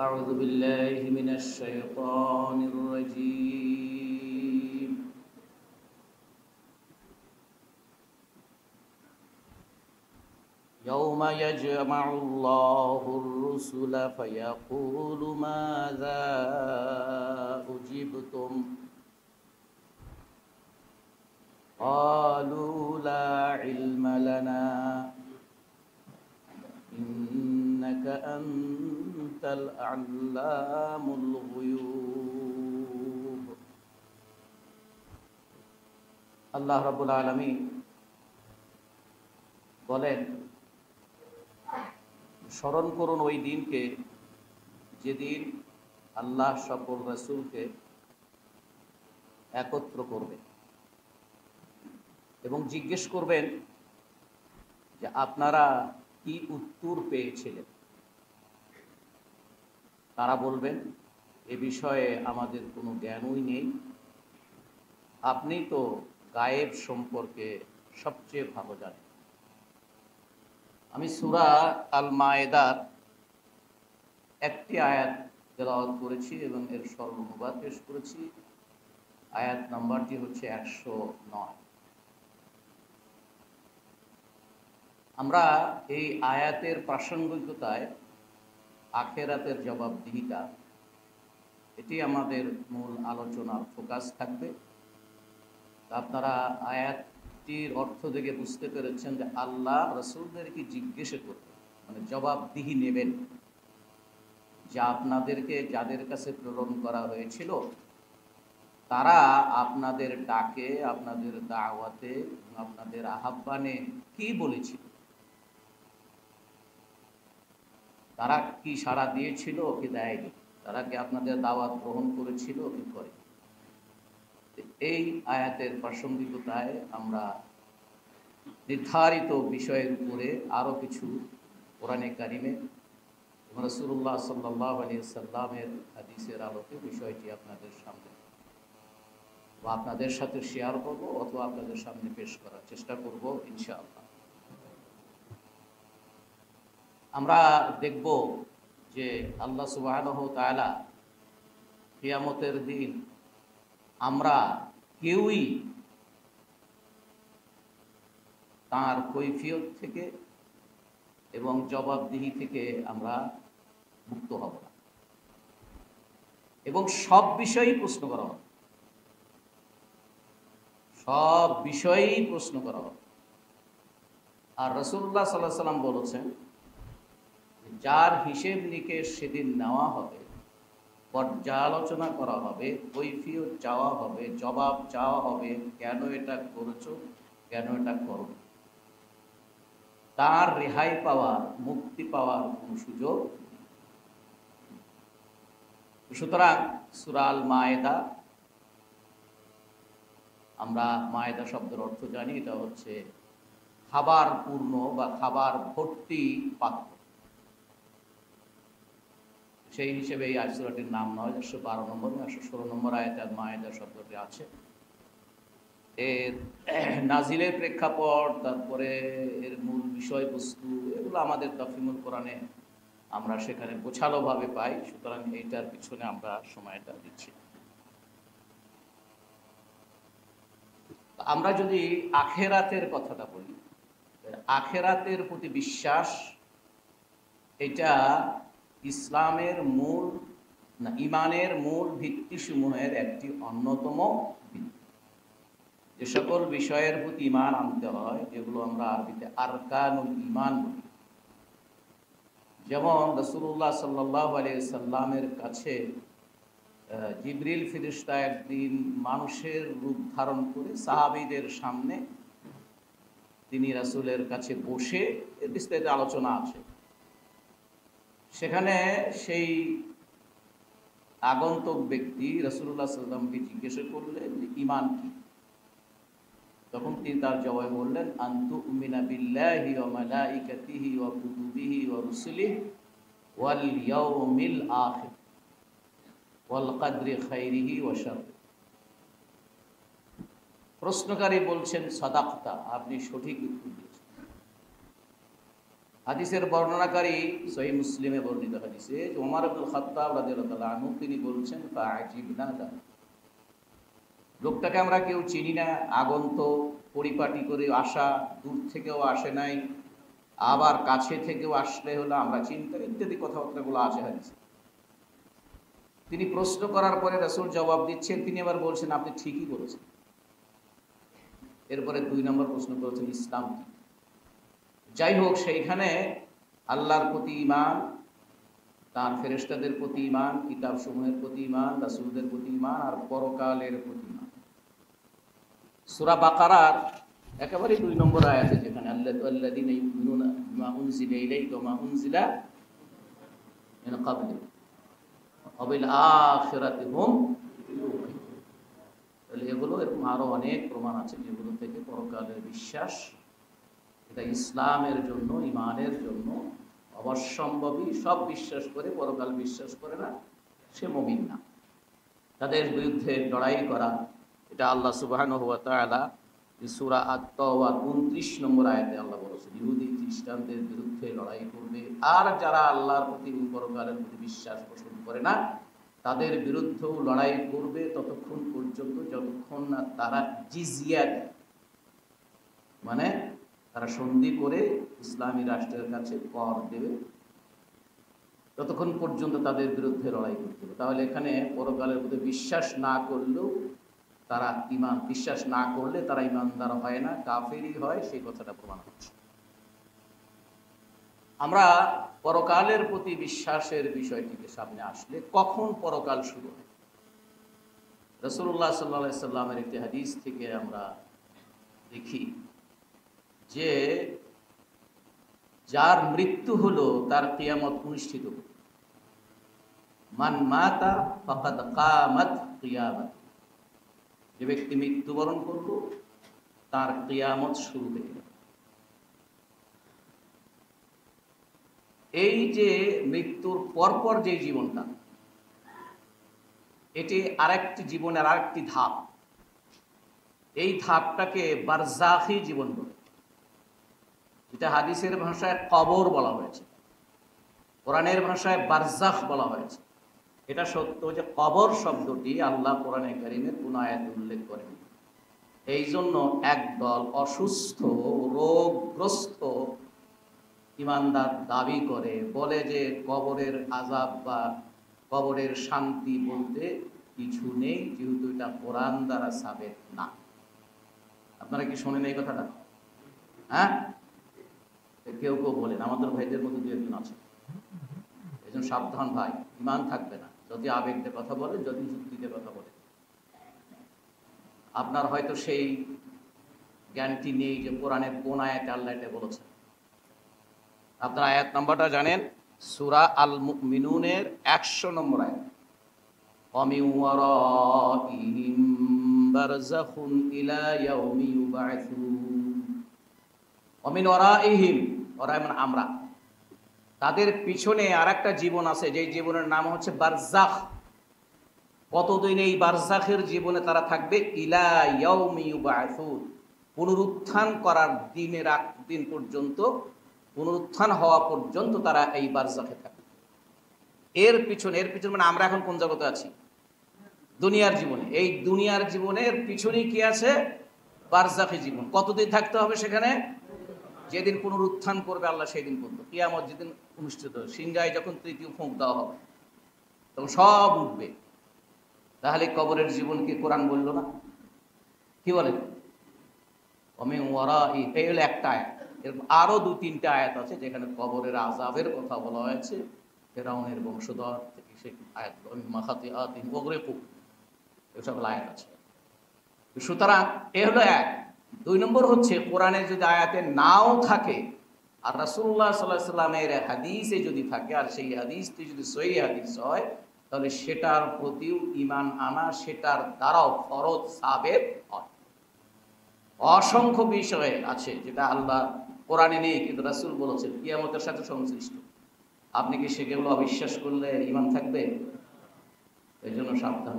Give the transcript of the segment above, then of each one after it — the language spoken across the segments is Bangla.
أعوذ بالله من الشيطان الرجيم يوم يجمع الله الرسل فيقول ماذا أجبتم قالوا لا علم لنا إنك أنت العلام الغيوب আল্লাহ রাব্বুল আলামিন বলেন, স্মরণ করুন ওই দিনকে যেদিন আল্লাহ সকল রাসূলকে একত্র করবেন এবং জিজ্ঞেস করবেন যে আপনারা কি উত্তর পেয়েছিলেন। তারা বলবেন, এ বিষয়ে আমাদের কোনো জ্ঞানই নেই, আপনি তো গায়েব সম্পর্কে সবচেয়ে ভালো জানেন। আমি সূরা আল মায়েদার একটি আয়াত তেলাওয়াত করেছি এবং এর সরল অনুবাদ পেশ করেছি। আয়াত নাম্বারটি হচ্ছে 109। আমরা এই আয়াতের প্রাসঙ্গিকতায় আখেরাতের জবাবদিহিতা, এটি আমাদের মূল আলোচনার ফোকাস থাকবে। আপনারা আয়াতটির অর্থ দেখে বুঝতে পেরেছেন যে আল্লাহ রাসূলদেরকে জিজ্ঞেস করবেন, মানে জবাবদিহি নেবেন, যে আপনাদেরকে যাদের কাছে প্রেরণ করা হয়েছিল তারা আপনাদের ডাকে, আপনাদের দাওয়াতে, আপনাদের আহ্বানে কি বলেছিল, তারা কি সাড়া দিয়েছিল কি দেয়নি, তারা কি আপনাদের দাওয়াত গ্রহণ করেছিল কি করে। এই আয়াতের প্রাসঙ্গিকতায় আমরা নির্ধারিত বিষয়ের উপরে আরও কিছু কোরআনে কারিমে রাসূলুল্লাহ সাল্লাল্লাহু আলাইহি সাল্লামের হাদিসের আলোকে বিষয়টি আপনাদের সামনে বা আপনাদের সাথে শেয়ার করব অথবা আপনাদের সামনে পেশ করার চেষ্টা করব ইনশাআল্লাহ। আমরা দেখব যে আল্লাহ সুবহানাহু ওয়া তাআলা কিয়ামতের দিন আমরা কেউই তার কৈফিয়ত থেকে এবং জবাবদিহি থেকে আমরা মুক্ত হব না, এবং সব বিষয়েই প্রশ্ন করা হবে, সব বিষয়েই প্রশ্ন করা হবে। আর রাসূলুল্লাহ সাল্লাল্লাহু আলাইহি ওয়াসাল্লাম বলেছেন, যার হিসেব নিকেশ সেদিন নেওয়া হবে, পর্যালোচনা করা হবে, কৈফিয়ত চাওয়া হবে, জবাব চাওয়া হবে, কেন এটা করেছো, কেন এটা করো, তার রেহাই পাওয়ার, মুক্তি পাওয়ার কোনো সুযোগ। সুতরাং সূরা আল মায়েদা, আমরা মায়েদা শব্দের অর্থ জানি, এটা হচ্ছে খাবার পূর্ণ বা খাবার ভর্তি পাত্র। সেই হিসেবে এই সূরাটির নাম নয় 112 নম্বর 116 নম্বর আয়াতে আল মায়েদা শব্দটি আছে। এর নাজিলের প্রেক্ষাপট, তারপরে এর মূল বিষয়বস্তু, এগুলো আমাদের তাফসীরুল কোরআনে আমরা সেখানে গোছালোভাবে পাই। সুতরাং এইটার পিছনে আমরা সময়টা দিচ্ছি। আমরা যদি আখেরাতের কথাটা বলি, আখেরাতের প্রতি বিশ্বাস, এটা ইসলামের মূল না, ঈমানের মূল ভিত্তিসমূহের একটি অন্যতম ভিত্তি। যে সকল বিষয়ের প্রতি ঈমান আনতে হয়, যেগুলো আমরা আরবিতে আরকানুল ঈমান বলি, যেমন রাসূলুল্লাহ সাল্লাল্লাহু আলাইহি সাল্লামের কাছে জিবরিল ফেরেশতা একদিন মানুষের রূপ ধারণ করে সাহাবীদের সামনে তিনি রাসূলের কাছে বসে, এর বিস্তারিত আলোচনা আছে। সেখানে সেই আগন্তুক ব্যক্তি রাসূলুল্লাহ সাল্লাল্লাহু আলাইহি সাল্লামকে জিজ্ঞেস করলেন যে ঈমান কি। তখন তিনি তার জবাবে বললেন, আনতুমিনা বিল্লাহি ওয়া মালাইকাতিহি ওয়া কুতুবিহি ওয়া রুসুলিহি ওয়াল ইয়াউমিল আখির ওয়াল কদরি খাইরিহি ওয়া শাররিহি। প্রশ্নকারী বলছেন, সাদাকতা, আপনি সঠিক উত্তর দিয়েছেন। হাদিসের বর্ণনাকারী সহিহ মুসলিমে বর্ণিত হাদিসে ওমর ইবনে খাত্তাব রাদিয়াল্লাহু তাআলা আনহু তিনি বলছেন ফাআজিবনা লাহু, লোকটাকে আমরা কেউ চিনি না, আগন্তুক, পরিপাটি করে আসা, দূর থেকেও আসে নাই, আবার কাছে থেকেও আসলে হলো আমরা চিন্তা, ইত্যাদি কথাবার্তাগুলো আছে হাদিসে। তিনি প্রশ্ন করার পরে রাসূল জবাব দিচ্ছেন, তিনি আবার বলছেন আপনি ঠিকই বলেছেন। এরপরে 2 নম্বর প্রশ্ন করেছেন ইসলাম কি। যাই হোক, সেইখানে আল্লাহর প্রতি ঈমান, তার ফেরেশতাদের প্রতি ঈমান, কিতাব সমূহের প্রতি ঈমান, রাসূলদের প্রতি ঈমান আর পরকালের প্রতি ঈমান। সূরা বাকারার একেবারে 2 নম্বর আয়াতে যেখানে আল্লাযীনা ইউমিনুনা বিমা উনজিলা ইলাইকা ওয়া মা উনজিলা মিন ক্বাবলিকা ওয়া বিল আখিরাতি হুম ইউকিনুন। তাহলে এগুলো এরকম আরো অনেক প্রমাণ আছে যেগুলো থেকে পরকালের বিশ্বাস, এটা ইসলামের জন্য, ঈমানের জন্য অবশ্যম্ভাবী। সব বিশ্বাস করে পরকাল বিশ্বাস করে না, সে মুমিন না। তাদের বিরুদ্ধে লড়াই করা, এটা আল্লাহ সুবহানাহু ওয়া তাআলা সূরা আত-তাওবা 29 নম্বর আয়াতে আল্লাহ বলেছেন ইহুদি খ্রিস্টানদের বিরুদ্ধে লড়াই করবে, আর যারা আল্লাহর প্রতি পরকালের প্রতি বিশ্বাস পোষণ করে না তাদের বিরুদ্ধেও লড়াই করবে ততক্ষণ পর্যন্ত যতক্ষণ না তারা জিজিয়া দেয়, মানে তারা সন্ধি করে ইসলামী রাষ্ট্রের কাছে কর দেবে, ততক্ষণ পর্যন্ত তাদের বিরুদ্ধে লড়াই করতে হবে। তাহলে এখানে পরকালের প্রতি বিশ্বাস না করলেও তারা ঈমান, বিশ্বাস না করলে তারা ঈমানদার হয় না, কাফেরই হয়, সেই কথাটা প্রমাণ হচ্ছে। আমরা পরকালের প্রতি বিশ্বাসের বিষয়টিকে সামনে আসলে কখন পরকাল শুরু হয়, রাসূলুল্লাহ সাল্লাল্লাহু আলাইহি সাল্লামের একটি হাদিস থেকে আমরা দেখি যে যার মৃত্যু হলো তার কিয়ামত অনুষ্ঠিত হবে। মান মাতা ফাকাদ কামাত কিয়ামত, যে ব্যক্তি মৃত্যুবরণ করল তার কিয়ামত শুরু হয়ে গেল। এই যে মৃত্যুর পরপর যে জীবনটা, এটি আরেকটি জীবনের আরেকটি ধাপ। এই ধাপটাকে বারজাখী জীবন বলে, যেটা হাদিসের ভাষায় কবর বলা হয়েছে, কোরআনের ভাষায় বারজাখ বলা হয়েছে। এটা সত্য যে কবর শব্দটি আল্লাহ কোরআনে কারীমের কোন আয়াতে উল্লেখ করেন। এই জন্য একদল অসুস্থ, রোগগ্রস্ত ঈমানদার দাবি করে, বলে যে কবরের আযাব বা কবরের শান্তি বলতে কিছু নেই, যেহেতু এটা কোরআন দ্বারা সাবেত না। আপনারা কি শোনেন এই কথাটা? হ্যাঁ, কেউ কেউ বলেন, আমাদের ভাইদের মধ্যে 2-1 আছে। এই জন্য সাবধান ভাই, ঈমান থাকবে না যদি আবেগ দিয়ে কথা বলেন, যদি যুক্তিতে কথা বলেন। আপনার হয়তো সেই জ্ঞানটি নেই যে কোরআনের কোন আয়াতে আল্লাহ এটা বলেছেন। আপনার আয়াত নাম্বারটা জানেন? সূরা আল মুমিনুনের 100 নম্বর আয়াত। ওয়ামিন ওয়ারাইহিম বারযাখুন ইলা ইয়াউমি ইউবআসুন। ওয়ামিন ওয়ারাইহিম, ওরা মানে আমরা, তাদের পিছনে আরেকটা জীবন আছে, যেই জীবনের নাম হচ্ছে বারযাখ। কতদিন এই বারযাখের জীবনে তারা থাকবে? ইলা ইয়াউমি ইউবআসুন, পুনরুত্থান করার দিনের দিন পর্যন্ত, পুনরুত্থান হওয়া পর্যন্ত তারা এই বারযাখে থাকবে। এর পিছনে মানে আমরা এখন কোন জগতে আছি? দুনিয়ার জীবনে। এই দুনিয়ার জীবনের পিছনে কি আছে? বারযাখী জীবন। কতদিন থাকতে হবে সেখানে? যেদিন পুনরুত্থান করবে আল্লাহ সেই দিন পর্যন্ত, কিয়ামত যেদিন অনুষ্ঠিত হবে, সিংহায় যখন তৃতীয় ফুঁক দেওয়া হবে তখন সব উঠবে। তাহলে কবরের জীবনকে কোরআন বলল না? কি বলেন? ওয়ামিন ওয়ারাইহিম, এই হলো একটা আয়াত। এরকম আরো 2-3টা আয়াত আছে যেখানে কবরের আযাবের কথা বলা হয়েছে। ফিরআউনের বংশধর থেকে সেই আয়াতগুলো, মাখাতিআতিহিম ওগরিকু, এসব আয়াত আছে। সুতরাং এ হলো এক। 2 নম্বর হচ্ছে, কোরআনে যদি আয়াতে নাও থাকে আর রাসূলুল্লাহ সাল্লাল্লাহু আলাইহি সাল্লামের হাদিসে যদি থাকে, আর সেই হাদিসটি যদি সহিহ হাদিস হয়, তাহলে সেটার প্রতিও ঈমান আনা সেটার দ্বারাও ফরজ সাবেত হয়। অসংখ্য বিষয় আছে যেটা আল্লাহ কোরআনে নেই কিন্তু রাসূল বলেছেন, কিয়ামতের সাথে সংশ্লিষ্ট। আপনি কি সেগুলো অবিশ্বাস করলে ঈমান থাকবে? এই জন্য সাবধান।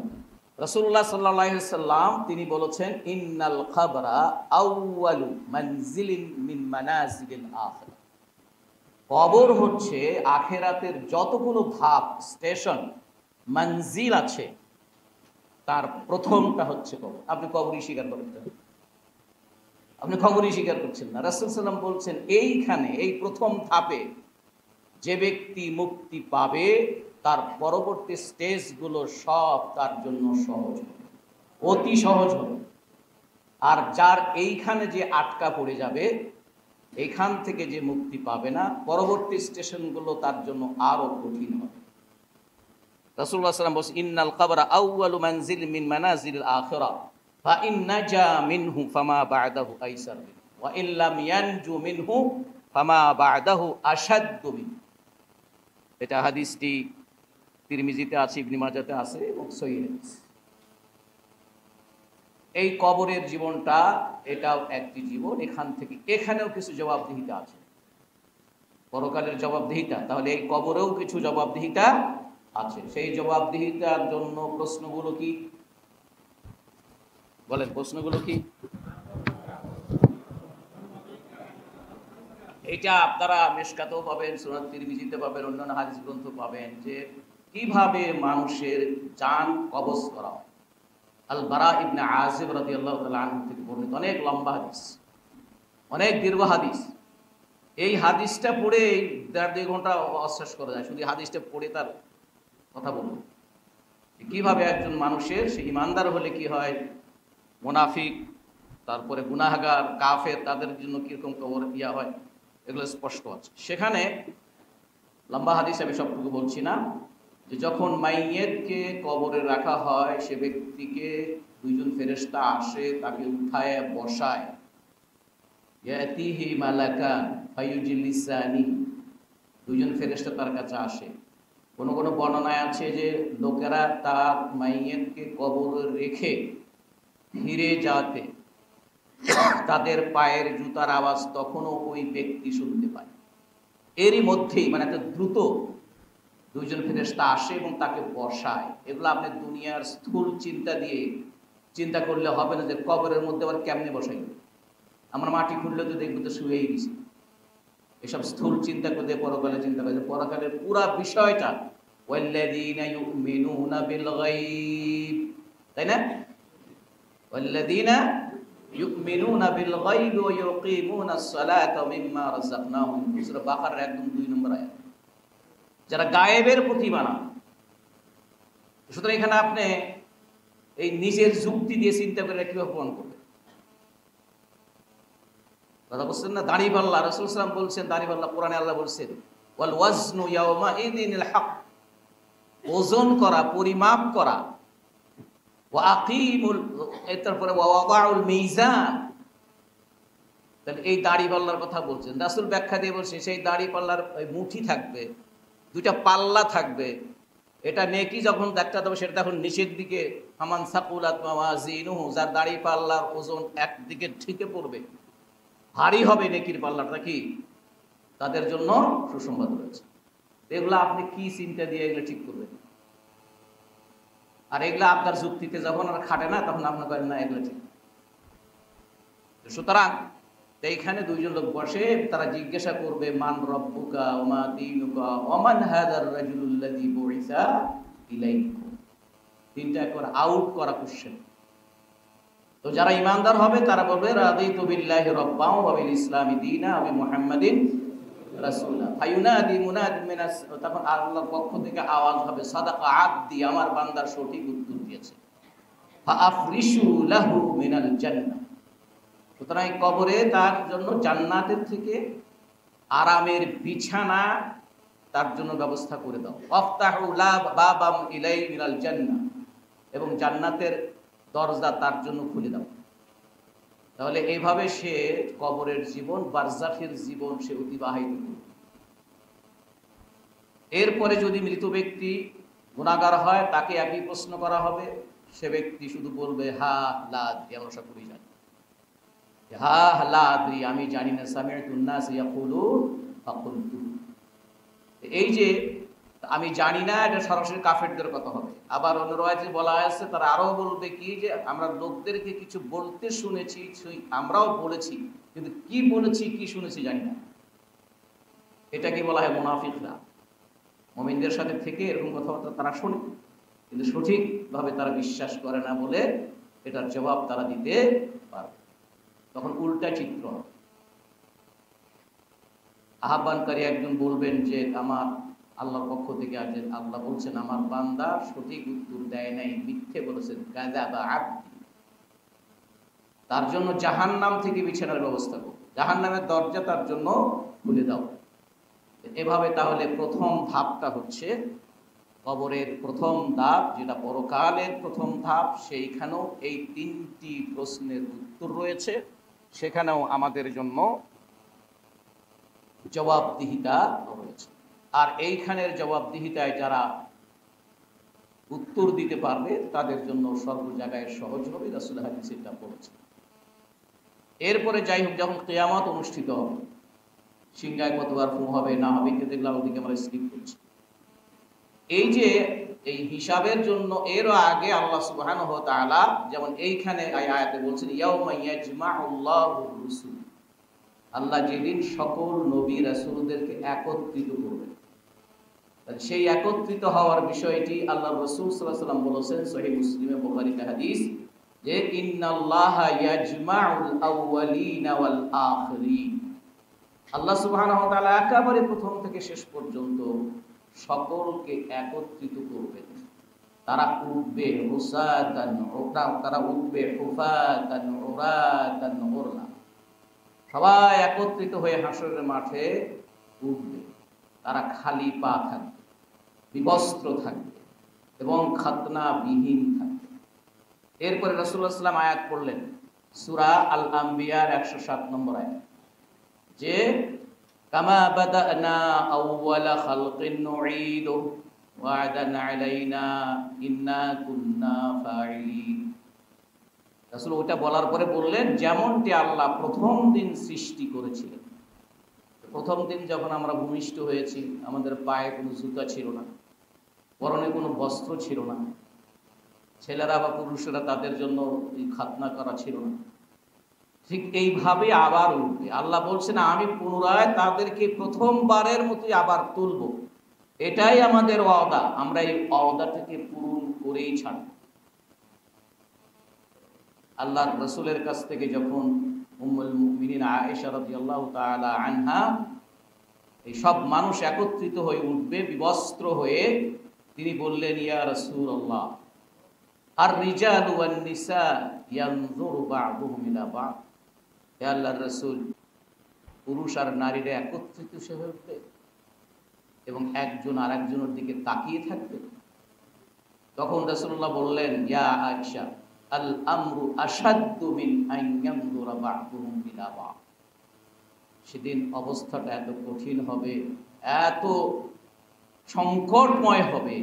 রাসূলুল্লাহ সাল্লাল্লাহু আলাইহি সাল্লাম তিনি বলেছেন, ইন্নাল কবরা আউয়ালু মানজিলিন মিন মানাজিলিল আখিরাহ। কবর হচ্ছে আখেরাতের যতগুলো ধাপ, স্টেশন, মঞ্জিল আছে, তার প্রথমটা হচ্ছে কবর। আপনি কবরই স্বীকার করছেন, আপনি খবরই স্বীকার করছেন না। রাসূল সাল্লাম বলছেন এইখানে, এই প্রথম ধাপে যে ব্যক্তি মুক্তি পাবে, তার পরবর্তী স্টেজগুলো সব তার জন্য সহজ হবে, অতি সহজ হবে। আর যার এইখানে যে আটকা পড়ে যাবে, এইখান থেকে যে মুক্তি পাবে না, পরবর্তী স্টেশনগুলো তার জন্য আরো কঠিন হবে। রাসূলুল্লাহ সাল্লাল্লাহু আলাইহি ওয়াসাল্লাম বলেন, ইন্নাল কবরা আউয়ালু মানজিল মিন মানাজিলিল আখিরাহ ফা ইন নাজা মিনহু ফামা বা'দাহু আইসার ওয়া ইন লাম ইয়ানজু মিনহু ফামা বা'দাহু আশাদ্দু মিন। এটা হাদিসটি তিরমিজিতে আছে, ইবনে মাজাহতে আছে এবং সহিহ হাদিস। এই কবরের জীবনটা, এটাও একটি জীবন। এখান থেকে এখানেও কিছু জবাবদিহিতা আছে, পরকালের জবাবদিহিতা। তাহলে এই কবরেও কিছু জবাবদিহিতা আছে। সেই জবাবদিহিতার জন্য প্রশ্নগুলো কি বলেন? প্রশ্নগুলো কি? এটা আপনারা মিশকাতেও পাবেন, সুনান তিরমিজিতে পাবেন, অন্যান্য হাদিস গ্রন্থ পাবেন, যে কিভাবে মানুষের জান কবজ করা হয়। আল বারা ইবনে আযিব রাদিয়াল্লাহু তাআলা আনহু থেকে বর্ণিত, অনেক লম্বা হাদিস, অনেক দীর্ঘ হাদিস। এই হাদিসটা পড়ে 1.5-2 ঘন্টা অশেষ করা যায়, শুধু হাদিসটা পড়ে তার কথা বলবো। কিভাবে একজন মানুষের, সে ইমানদার হলে কি হয়, মুনাফিক, তারপরে গুনাহগার, কাফের, তাদের জন্য কিরকম কবর ইয়া হয়, এগুলো স্পষ্ট আছে সেখানে। লম্বা হাদিস, আমি সবটুকু বলছি না। যে যখন মাইয়েতকে কবরে রাখা হয়, সে ব্যক্তিকে দুইজন ফেরেশতা আসে, তাকে উঠায় বসায়। ইয়াতিহি মালাকান ফায়ুজলিসানি, দুইজন ফেরেশতা তার কাছে আসে। কোন কোন বর্ণনায় আছে যে লোকেরা তার মাইয়েতকে কবরে রেখে ফিরে যাতে তাদের পায়ের জুতার আওয়াজ তখনও ওই ব্যক্তি শুনতে পায়। এরই মধ্যেই, মানে এত দ্রুত, দুইজন ফেরেশতা আসে এবং তাকে বসায়। এগুলো আপনি দুনিয়ার স্থূল চিন্তা দিয়ে চিন্তা করলে হবে না, যে কবরের মধ্যে আবার কেমনে বসাই। আমরা মাটি খুললে তো দেখবো তো শুয়েই গেছি। এসব স্থূল চিন্তা করতে পরকালে চিন্তা করে, পরকালের পুরা বিষয়টা ওয়াল্লাযীনা ইউমিনুনা বিল গায়ব, তাই না? ওয়াল্লাযীনা ইউমিনুনা বিল গায়ব ওয়া ইউকিমুনাস সালাতা মিম্মা রাযাকনাহুম, সূরা বাকারার একদম 2 নম্বর আয়াত। যারা গায়েবের প্রতি মানা। সুতরাং এখানে আপনি এই নিজের যুক্তি দিয়ে চিন্তা করে কিভাবে প্রমাণ করবেন? কথা বলছেন না? দাড়িপাল্লা, রাসূল সাল্লাল্লাহু আলাইহি ওয়াসাল্লাম বলছেন দাড়িপাল্লা, কোরআনে আল্লাহ বলছেন ওয়াল ওয়াজনু ইয়াওমা ইযিনিল হক, ওজন করা, পরিমাপ করা। ওয়া আকিমুল, তারপরে ওয়া ওয়াদাউল মিজান। তাহলে এই দাড়িপাল্লার কথা বলছেন। রাসূল ব্যাখ্যা দিয়ে বলছে সেই দাড়িপাল্লার ওই মুঠি থাকবে, দুইটা পাল্লা থাকবে। এটা নেকি যখন দেখা দেবে, সেটা তখন নিচের দিকে, ফামান সাকুলাত মাওয়াজিনুহু, যার দাড়িপাল্লার ওজন একদিকে ঠিকে পড়বে, ভারী হবে নেকির পাল্লাটা, কি তাদের জন্য সুসংবাদ রয়েছে। এগুলো আপনি কি চিন্তা দিয়ে এগুলো ঠিক করবেন? আর এগুলো আপনার যুক্তিতে যখন আর খাটে না, তখন আপনি করেন না এগুলো ঠিক। সুতরাং এইখানে দুইজন লোক বসে, তারা জিজ্ঞাসা করবে মান রব্বুকা ওয়া মা দীনুকা ওয়া মান হাযার রাজুলুল্লাযী বুইসা ইলাইকুম। তিনটা একবার আউট করা কোশ্চেন। তো যারা ইমানদার হবে তারা বলবে রাদিতু বিল্লাহি রাব্বান ওয়া বিল ইসলামি দীনা ওয়া মুহাম্মাদিন রাসূলা। ফায়ুনাদি মুনাদি মিনাস, তখন আল্লাহর পক্ষ থেকে আওয়াজ হবে সাদাকা আবদি, আমার বান্দা সঠিক উত্তর দিয়েছে। ফাআফরিশু লাহু মিনাল জান্নাহ, সুতরাং কবরে তার জন্য জান্নাতের থেকে আরামের বিছানা তার জন্য ব্যবস্থা করে দাও। আফতাহু লা বাবাম ইলাই মিনাল জান্নাহ, এবং জান্নাতের দরজা তার জন্য খুলে দাও। তাহলে এইভাবে সে কবরের জীবন, বারজাখের জীবন সে অতিবাহিত করবে। এরপরে যদি মৃত ব্যক্তি গুনাহগার হয়, তাকে একই প্রশ্ন করা হবে। সে ব্যক্তি শুধু বলবে হা লা আদরি, আমরা সকলেই জানি, হা লা আদরি, আমি জানি না। সামি'তুন নাস ইয়াকুলুন ফাকুলতু, এই যে আমি জানি না, এটা সরাসরি কাফেরদের কথা হবে। আবার অন্য রাওয়ায়াতে বলা আছে, তারা আরো বলবে কি, যে আমরা লোকদেরকে কিছু বলতে শুনেছি, আমরাও বলেছি, কিন্তু কি বলেছি কি শুনেছি জানি না। এটাকে বলা হয় মুনাফিকরা। মুমিনদের সাথে থেকে এরকম কথাবার্তা তারা শোনে, কিন্তু সঠিকভাবে তারা বিশ্বাস করে না বলে এটার জবাব তারা দিতে পারবে। তখন উল্টা চিত্র। আহ্বানকারী একজন বলবেন যে আমার আল্লাহর পক্ষ থেকে আছে, আল্লাহ বলছেন আমার বান্দা সঠিক উত্তর দেয় নাই, মিথ্যে বলেছেন, কাযাবা আবদি, তার জন্য জাহান্নাম থেকে বিছানার ব্যবস্থা করো, জাহান্নামের দরজা তার জন্য খুলে দাও। এভাবে তাহলে প্রথম ধাপটা হচ্ছে কবরের প্রথম ধাপ, যেটা পরকালের প্রথম ধাপ, সেইখানেও এই 3টি প্রশ্নের উত্তর রয়েছে, সেখানেও আমাদের জন্য জবাবদিহিতা রয়েছে। আর এইখানের জবাবদিহিতায় যারা উত্তর দিতে পারবে তাদের জন্য সর্ব জায়গায় সহজ হবে, রাসূল হাদিসে এটা বলেছেন। এরপরে যাই হোক, যখন কিয়ামত অনুষ্ঠিত হবে, সিংহায় কতবার ফু হবে না হবে, দেখলাম ওদিকে আমরা স্কিপ করছি। এই যে এই হিসাবের জন্য এর আগে আল্লাহ সুবহানাহু ওয়া তাআলা যেমন এইখানে আয়াতে বলছেন, ইয়াউমা ইয়াজমাউল্লাহুর রুসুল, আল্লাহ যেদিন সকল নবী রাসূলদেরকে একত্রিত করবেন, সেই একত্রিত হওয়ার বিষয়টি আল্লাহ রাসূল সাল্লাল্লাহু আলাইহি ওয়াসাল্লাম বলেছেন সহিহ মুসলিমে, বুখারীতে হাদিস, যে ইন্নাল্লাহা ইয়াজমাউল আউওয়ালিনা ওয়াল আখিরিন, আল্লাহ সুবহানাহু ওয়া তাআলা একেবারে প্রথম থেকে শেষ পর্যন্ত সকলকে একত্রিত করবেন। তারা উঠবে হুসাতান, তারা উঠবে হুফাতান উরাতান উরলা, সবাই একত্রিত হয়ে হাসরের মাঠে উঠবে। তারা খালি পা থাকবে, বিবস্ত্র থাকবে এবং খাতনা বিহীন থাকবে। এরপরে রাসূলুল্লাহ সাল্লাল্লাহু আলাইহি ওয়াসাল্লাম আয়াত পড়লেন সূরা আল আম্বিয়ার 107 নম্বর আয়াত, যে কামা বাদানা আউওয়ালা খালকিন নুঈদু ওয়া'দান আলাইনা ইন্না কুন্না ফাইলিন। রাসূল ওটা বলার পরে বললেন, যেমনটি আল্লাহ প্রথম দিন সৃষ্টি করেছিলেন। প্রথম দিন যখন আমরা ভূমিষ্ঠ হয়েছি, আমাদের পায়ে কোনো জুতা ছিল না, পরনে কোনো বস্ত্র ছিল না, ছেলেরা বা পুরুষেরা তাদের জন্য খাতনা করা ছিল না, ঠিক এইভাবে আবার উঠবে। আল্লাহ বলছেন আমি পুনরায় তাদেরকে প্রথমবারের মতোই আবার তুলব, এটাই আমাদের ওয়াদা, আমরা এই ওয়াদাটাকে পূরণ করেই ছাড়ব। আল্লাহর রাসূলের কাছ থেকে যখন উম্মুল মুমিনিন আয়েশা রাদিয়াল্লাহু তাআলা আনহা এই সব মানুষ একত্রিত হয়ে উঠবে বিবস্ত্র হয়ে, তিনি বললেন, ইয়া রাসূলুল্লাহ, আর রিজালু ওয়ান নিসা ইয়ানজুরু বা'দুহুম ইলা বা'দ, হে আল্লাহর রাসূল, পুরুষ আর নারীরা একত্রিত হয়ে উঠবে এবং একজন আরেকজনের দিকে তাকিয়ে থাকবে। তখন রাসূলুল্লাহ বললেন, ইয়া আয়েশা, আল আমরু আশাদ্দু মিন আন ইয়ানজুরা বা'দুহুম ইলা বা'দ, সেদিন অবস্থাটা এত কঠিন হবে, এত সংকটময় হবে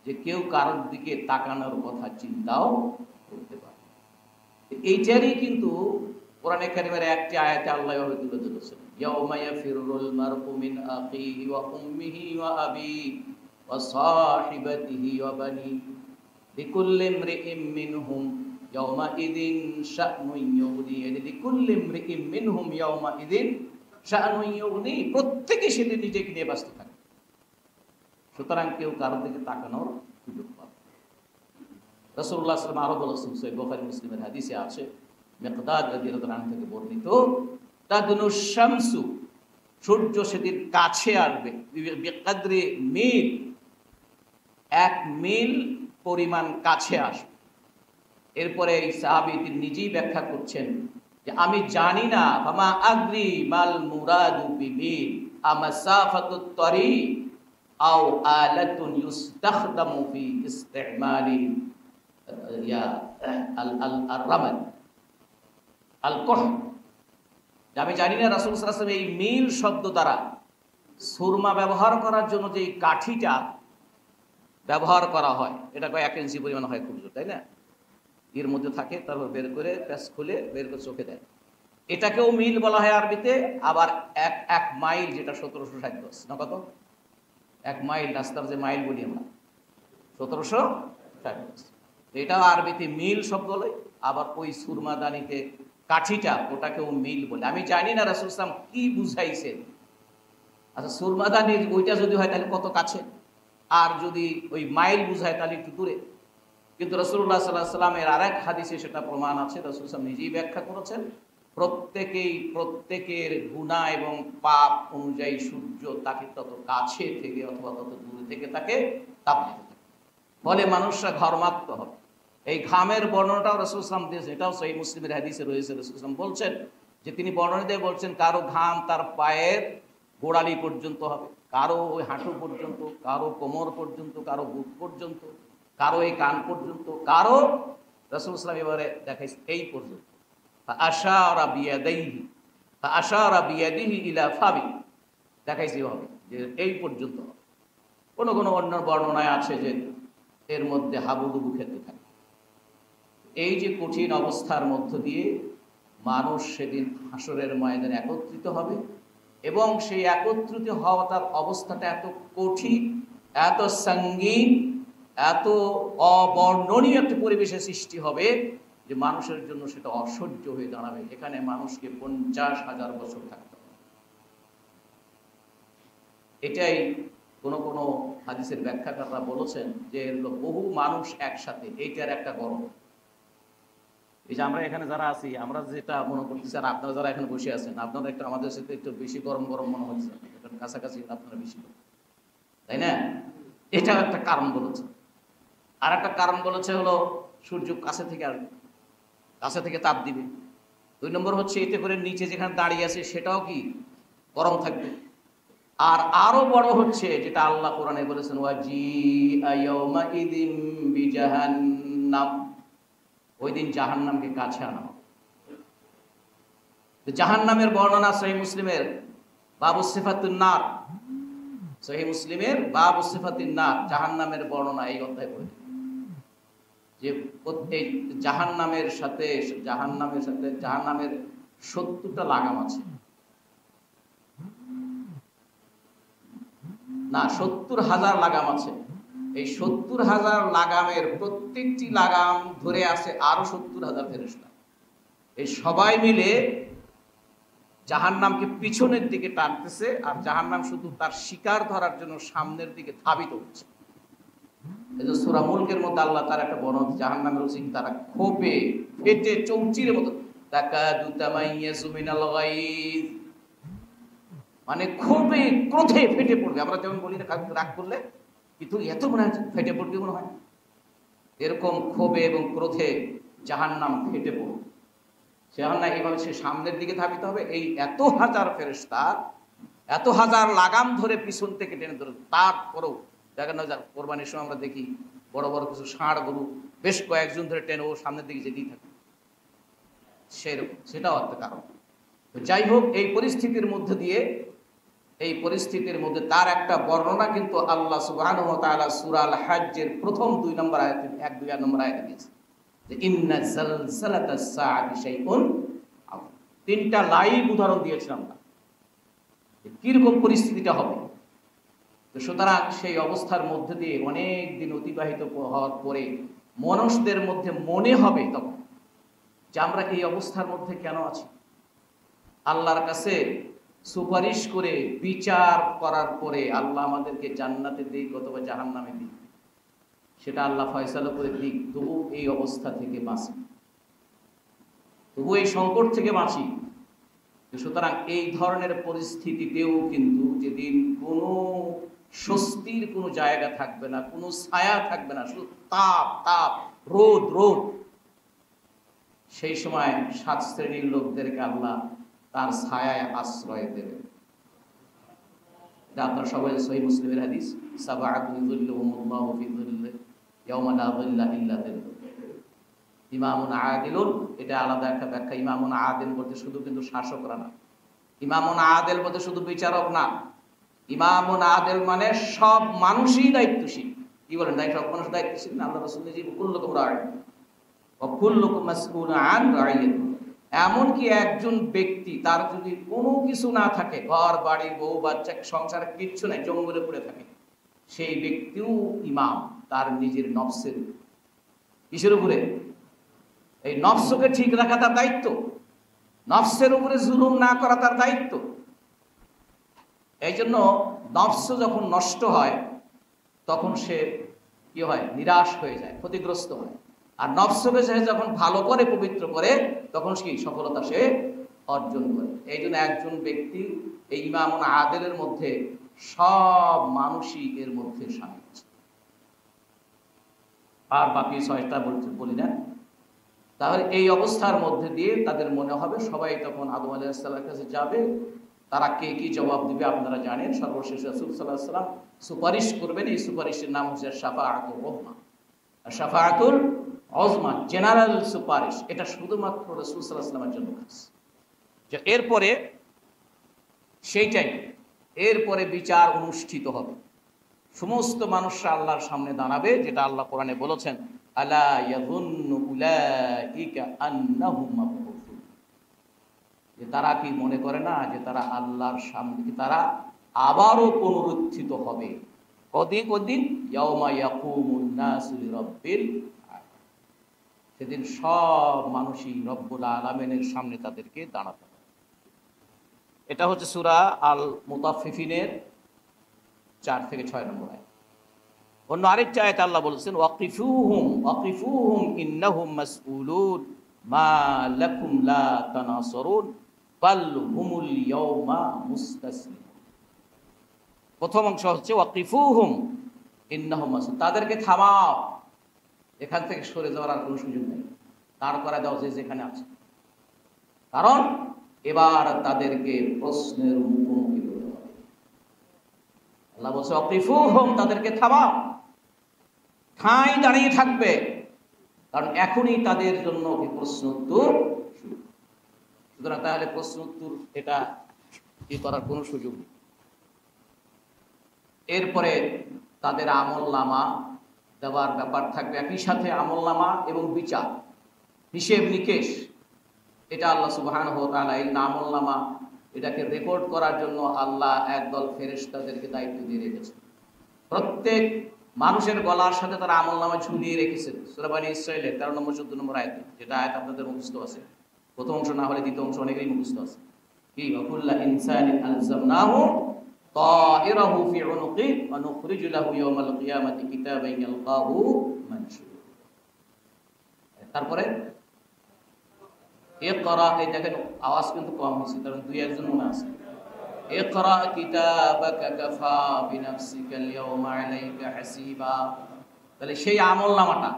যে কেউ কারোর দিকে তাকানোর কথা চিন্তাও করতে পারে। এইটারই কিন্তু কোরআনে কারিমের একটি আয়াতে আল্লাহ এভাবে তুলে ধরেছেন, ইয়াউমা ইয়াফিরুল মারউ মিন আখিহি ওয়া উম্মিহি ওয়া আবিহি ওয়া সাহিবাতিহি ওয়া বানিহি লিকুল্লি ইমরিইম মিনহুম ইয়াউমা ইযিন শা'নুন ইউগনি, লিকুল্লি ইমরিইম মিনহুম ইয়াউমা ইযিন শা'নুন ইউগনি, প্রত্যেকে সেদিন নিজেকে নিয়ে ব্যস্ত থাকে, সুতরাং কেউ কারোর দিকে তাকানোর সুযোগ পাবে। রাসূলুল্লাহ সাল্লাল্লাহু আলাইহি ওয়াসাল্লাম আরো বলেছেন, সহিহ বুখারী মুসলিমের হাদিসে আছে, মিকদাদ রাদিয়াল্লাহু আনহু থেকে বর্ণিত, তাদনুশ শামসু, সূর্য সেদিন কাছে আসবে, বিকদরি মিল, 1 মিল পরিমাণ কাছে আসবে। এরপরে এই সাহাবী তিনি নিজেই ব্যাখ্যা করছেন যে আমি জানি না, ফামা আদরি মাল মুরাদু বিমিল আমাসাফাতুত তরিক আও আলাতুন ইউস্তাখদামু ফি ইস্তিমালি ইয়া আল রামাদ আল কহ, আমি জানি না রাসূল সাল্লাল্লাহু আলাইহি ওয়াসাল্লাম এই মিল শব্দ দ্বারা সুরমা ব্যবহার করার জন্য যে কাঠিটা ব্যবহার করা হয়, এটা কয় 1 ইঞ্চি পরিমাণ হয়, খুব জোর, তাই না? এর মধ্যে থাকে, তারপর বের করে প্যাচ খুলে বের করে চোখে দেয়, এটাকেও মিল বলা হয় আরবিতে। আবার এক মাইল, যেটা 1760 গজ না, কত 1 মাইল, রাস্তার যে মাইল বলি আমরা 1760 গজ, এটাও আরবিতে মিল শব্দ বলে। আবার ওই সুরমা দানিতে কাঠিটা, ওটাকেও মিল বলে। আমি জানি না রাসূল সাল্লাল্লাহু আলাইহি ওয়াসাল্লাম কি বুঝাইছেন আচ্ছা, সুরমাদানি ওইটা যদি হয় তাহলে কত কাছে, আর যদি ওই মাইল বুঝায় তাহলে একটু দূরে। কিন্তু রাসূলুল্লাহ সাল্লাল্লাহু আলাইহি ওয়াসাল্লামের আরেক হাদিসে সেটা প্রমাণ আছে, রাসূল সাল্লাল্লাহু আলাইহি ওয়াসাল্লাম নিজেই ব্যাখ্যা করেছেন, প্রত্যেকের গুনাহ এবং পাপ অনুযায়ী সূর্য তাকে তত কাছে থেকে অথবা তত দূরে থেকে তাকে তাপ দিতে থাকে, ফলে মানুষরা ঘর্মাক্ত হবে। এই ঘামের বর্ণনাটাও রাসূল সাল্লাল্লাহু আলাইহি ওয়াসাল্লাম দিয়েছেন, এটাও সহিহ মুসলিমের হাদিসে রয়েছে। রাসূল সাল্লাল্লাহু আলাইহি ওয়াসাল্লাম বলছেন যে তিনি বর্ণনা দিয়ে বলছেন, কারো ঘাম তার পায়ের গোড়ালি পর্যন্ত হবে, কারো ওই হাঁটু পর্যন্ত, কারো কোমর পর্যন্ত, কারো বুক পর্যন্ত, কারো এই কান পর্যন্ত, কারো রাসূল সাল্লাল্লাহু আলাইহি ওয়াসাল্লাম এবারে দেখাইছে এই পর্যন্ত। আশারা বিয়াদিহি ইলা ফাবি, দেখাইছে হবে যে এই পর্যন্ত। কোন কোন অন্য বর্ণনায় আছে যে এর মধ্যে হাবুডুবু খেতে থাকে। এই যে কঠিন অবস্থার মধ্য দিয়ে মানুষ সেদিন হাসরের ময়দানে একত্রিত হবে, এবং সেই একত্রিত হওয়া তার অবস্থাটা এত কঠিন, এত সঙ্গীন, এত অবর্ণনীয় একটা পরিবেশের সৃষ্টি হবে যে মানুষের জন্য সেটা অসহ্য হয়ে দাঁড়াবে। এখানে মানুষকে 50,000 বছর থাকতে হবে। এটাই কোন কোন হাদিসের ব্যাখ্যাকাররা বলেছেন যে বহু মানুষ একসাথে, এইটার একটা গরম। এই যে আমরা এখানে যারা আছি, আমরা যেটা মনে করতেছি, আর আপনারা যারা এখানে বসে আছেন, আপনারা একটু আমাদের সাথে একটু বেশি গরম গরম মনে হচ্ছে, কাছাকাছি আপনারা বেশি, তাই না? এটাও একটা কারণ বলেছে। আর একটা কারণ বলেছে হলো সূর্য কাছে থেকে আসবে, কাছে থেকে তাপ দিবে। 2 নম্বর হচ্ছে এতে করে নিচে যেখানে দাঁড়িয়ে আছে সেটাও কি গরম থাকবে। আর আরো বড় হচ্ছে যেটা আল্লাহ কোরআনে বলেছেন, ওয়াজিআ ইয়াউমাইযিম বিজাহান্নাম, ওই দিন জাহান্নামকে কাছে আনা হবে। জাহান্নামের বর্ণনা সহিহ মুসলিমের বাবু সিফাতুন নার, সহিহ মুসলিমের বাবু সিফাতুন নার, জাহান্নামের বর্ণনা এই অধ্যায় পড়ে যে প্রত্যেক জাহান্নামের সাথে 70টা লাগাম আছে, না 70,000 লাগাম আছে। এই 70,000 লাগামের প্রত্যেকটি লাগাম ধরে আছে আরো 70,000 ফেরেশতা। এই সবাই মিলে জাহান্নামকে পিছনের দিকে টানতেছে, আর জাহান্নাম শুধু তার শিকার ধরার জন্য সামনের দিকে ধাবিত হচ্ছে। এই যে সূরা মুলকের মধ্যে আল্লাহ তার একটা বর্ণনা, জাহান্নামের উচিত তারা ক্ষোভে ফেটে চৌচির মতো, তাকাদু তামাইয়াজু মিনাল গায়জ, মানে ক্ষোভে ক্রোধে ফেটে পড়বে। আমরা যেমন বলি না কাউকে রাগ করলে কিন্তু এত মনে হয় ফেটে পড়বে, মনে হয় এরকম ক্ষোভে এবং ক্রোধে জাহান্নাম ফেটে পড়বে। জাহান্নাম এইভাবে সে সামনের দিকে ধাবিত হবে। এই এত হাজার ফেরেশতা, এত হাজার লাগাম ধরে পিছন থেকে টেনে ধরে, তারপরেও দেখানো যায় কোরবানির সময় আমরা দেখি বড় বড় কিছু ষাঁড় গরু বেশ কয়েকজন ধরে টেনে ও সামনের দিকে যেতেই থাকে, সেরকম সেটাও একটা কারণ। যাই হোক, এই পরিস্থিতির মধ্যে তার একটা বর্ণনা কিন্তু আল্লাহ সুবহানাহু ওয়া তাআলা সূরা আল হজ্জের প্রথম 2 নম্বর আয়াতে, 1-2 নম্বর আয়াতে দিয়েছে যে ইন্না জালজালাতাস সাআতি শাইউন আযীম। 3টা লাইভ উদাহরণ দিয়েছিলাম না কিরকম পরিস্থিতিটা হবে। তো সুতরাং সেই অবস্থার মধ্যে দিয়ে অনেক দিন অতিবাহিত হওয়ার পরে মানুষদের মধ্যে মনে হবে তখন যে আমরা এই অবস্থার মধ্যে কেন আছি। আল্লাহর কাছে সুপারিশ করে বিচার করার পরে আল্লাহ আমাদেরকে জান্নাতে দিক অথবা জাহান্নামে দিক, সেটা আল্লাহ ফয়সালা করে দিক, তবু এই অবস্থা থেকে বাঁচি, তবু এই সংকট থেকে বাঁচি। সুতরাং এই ধরনের পরিস্থিতিতেও কিন্তু যেদিন কোনো স্বস্তির কোনো জায়গা থাকবে না, কোনো ছায়া থাকবে না, শুধু তাপ তাপ, রোদ রোদ, সেই সময় 7 শ্রেণীর লোকদেরকে আল্লাহ তার ছায়ায় আশ্রয় দেবে। এটা আপনারা সবাই সহিহ মুসলিমের হাদিস, সাবআতুন যুল্লুহুমুল্লাহু ফি যিল্লি ইয়াওমা লা যিল্লা ইল্লা যিল্লুহু। ইমামুন আদিলুন, এটা আলাদা একটা ব্যাখ্যা। ইমামুন আদিল বলতে শুধু কিন্তু শাসকরা না, ইমামুন আদিল বলতে শুধু বিচারক না, ইমামুন আদিল মানে সব মানুষই দায়িত্বশীল। কি বলেন, সব মানুষ দায়িত্বশীল না? আল্লাহ রাসূল নিজে কুল্লুকুম রাঈন ওয়া কুল্লুকুম মাসউলুন আন রাঈয়াতিহি। এমনকি একজন ব্যক্তি তার যদি কোনো কিছু না থাকে, ঘর বাড়ি বউ বাচ্চা সংসারে কিচ্ছু নাই, জঙ্গলে পড়ে থাকে, সেই ব্যক্তিও ইমাম তার নিজের নফসের কিসের উপরে? এই নফসকে ঠিক রাখা তার দায়িত্ব, নফসের উপরে জুলুম না করা তার দায়িত্ব। এই জন্য নফস যখন নষ্ট হয় তখন সে কি হয়, নিরাশ হয়ে যায়, ক্ষতিগ্রস্ত হয়। আর নফসকে সে যখন ভালো করে পবিত্র করে তখন কি সফলতা সে অর্জন করে। এই জন্য একজন ব্যক্তি এই ইমামুন আদেলের মধ্যে সব মানুষই এর মধ্যে শামিল আছে। আর বাকি 6টা বলি না। তাহলে এই অবস্থার মধ্যে দিয়ে তাদের মনে হবে সবাই তখন আদম আলাইহিস সালামের কাছে যাবে, তারা কে কি জবাব দিবে আপনারা জানেন। সর্বশেষ রাসূল সাল্লাল্লাহু আলাইহি ওয়াসাল্লাম সুপারিশ করবেন, এই সুপারিশের নাম হচ্ছে শাফাআতুল উযমা। শাফাআতুল উযমা জেনারেল সুপারিশ, এটা শুধুমাত্র রাসূল সাল্লাল্লাহু আলাইহি ওয়াসাল্লামের জন্য খাস। যে এরপরে সেইটাই, এরপরে বিচার অনুষ্ঠিত হবে, সমস্ত মানুষরা আল্লাহর সামনে দাঁড়াবে, যেটা আল্লাহ কোরআনে বলেছেন, আলা ইয়াযুন্নু উলাইকা আন্নাহুম মাবউসুন, যে তারা কি মনে করে না যে তারা আল্লাহর সামনে তারা আবারও পুনরুত্থিত হবে। কদিন ইয়াউমা ইয়াকুমুন নাসু লিরাব্বিল আলামিন, সেদিন সব মানুষই রব্বুল আলামিনের সামনে তাদেরকে দাঁড়াতে হবে। এটা হচ্ছে সূরা আল মুতাফফিফিনের 4 থেকে 6 নম্বর আয়াত। অন্য আরেকটা আয়াতে আল্লাহ বলেছেন, ওয়াকিফুহুম ইন্নাহুম মাসউলুন মা লাকুম লা তানাসুরুন বাল হুমুল ইয়াওমা মুস্তাসলিমুন। প্রথম অংশ হচ্ছে ওয়াকিফুহুম ইন্নাহুম মাসউলুন, তাদেরকে থামাও, এখান থেকে সরে যাওয়ার আর কোনো সুযোগ নেই, দাঁড় করা দাও যে যেখানে আছে, কারণ এবার তাদেরকে প্রশ্নের মুখোমুখি হতে হবে। আল্লাহ বলছে ওয়াকিফুহুম, তাদেরকে থামাও, ঠাঁই দাঁড়িয়ে থাকবে, কারণ এখনই তাদের জন্য প্রশ্ন উত্তর শুরু। সুতরাং তাহলে প্রশ্ন উত্তর এটা কি করার কোনো সুযোগ নেই। এরপরে তাদের আমলনামা দেওয়ার ব্যাপার থাকবে, একই সাথে আমলনামা এবং বিচার, হিসেব নিকেশ, এটা আল্লাহ সুবহানাহু ওয়া তাআলা এই আমলনামা এটাকে রেকর্ড করার জন্য আল্লাহ একদল ফেরেশতাদেরকে দায়িত্ব দিয়ে রেখেছেন। প্রত্যেক মানুষের গলার সাথে তারা আমলনামা ঝুলিয়ে রেখেছেন। সূরা বনী ইসরাঈলের 13 নম্বর 14 নম্বর আয়াতে, যেটা আয়াত আপনাদের মুখস্থ আছে, প্রথম অংশ না হলে দ্বিতীয় অংশ অনেকেই মুখস্থ আছে। কি ওয়াকুল্লা ইনসানিন আলজামনাহু তাইরাহু ফি উনুকি ওয়া নুখরিজু লাহু ইয়াওমাল কিয়ামাতি কিতাবান ইয়ালকাহু মানশুরা। তারপরে ইকরা, এই দেখেন আওয়াজ কিন্তু কম হয়েছে, কারণ 2-1 মনে আছে। ইকরা কিতাবাকা কাফা বিনাফসিকাল ইয়াওমা আলাইকা হাসিবা। তাহলে সেই আমলনামাটা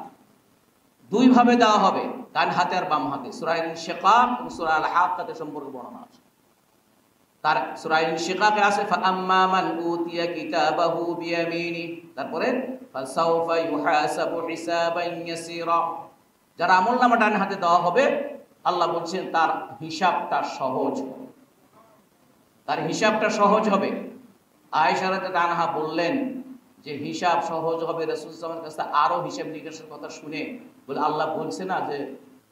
দুই ভাবে দেওয়া হবে, ডান হাতে আর বাম হাতে। সূরা ইনশিকাক এবং সূরা আল হাক্কাতে সম্পর্কে বর্ণনা আছে। তার সূরা ইনশিকাকে আছে ফাআম্মা মান উতিয়া কিতাবাহু বিয়ামিনি, তারপরে ফাসাউফা ইউহাসাবু হিসাবান ইয়াসীরা। যারা আমলনামা ডান হাতে দেওয়া হবে, আল্লাহ বলছেন তার হিসাবটা সহজ হবে, তার হিসাবটা সহজ হবে। আয়েশা রাদিয়াল্লাহু আনহা বললেন যে হিসাব সহজ হবে, রাসূল সাল্লাল্লাহু আলাইহি ওয়াসাল্লামের কাছে আরো হিসাব নিকাশের কথা শুনে বলে আল্লাহ বলছে না যে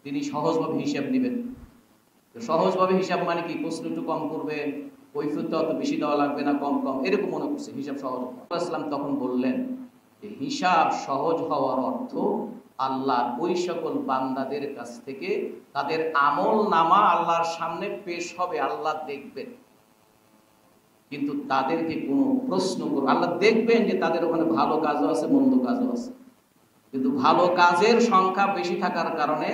তিনি সহজভাবে হিসাব নেবেন। তো সহজভাবে হিসাব মানে কি, প্রশ্ন একটু কম করবে, কৈফিয়ত অত বেশি দেওয়া লাগবে না, কম কম এরকম মনে করছে হিসাব সহজ হবে। রাসূল তখন বললেন যে হিসাব সহজ হওয়ার অর্থ আল্লাহ ওই সকল বান্দাদের কাছ থেকে তাদের আমল নামা আল্লাহর সামনে পেশ হবে, আল্লাহ দেখবেন, কিন্তু তাদেরকে কোনো প্রশ্ন করবে, আল্লাহ দেখবেন যে তাদের ওখানে ভালো কাজও আছে মন্দ কাজও আছে, কিন্তু ভালো কাজের সংখ্যা বেশি থাকার কারণে,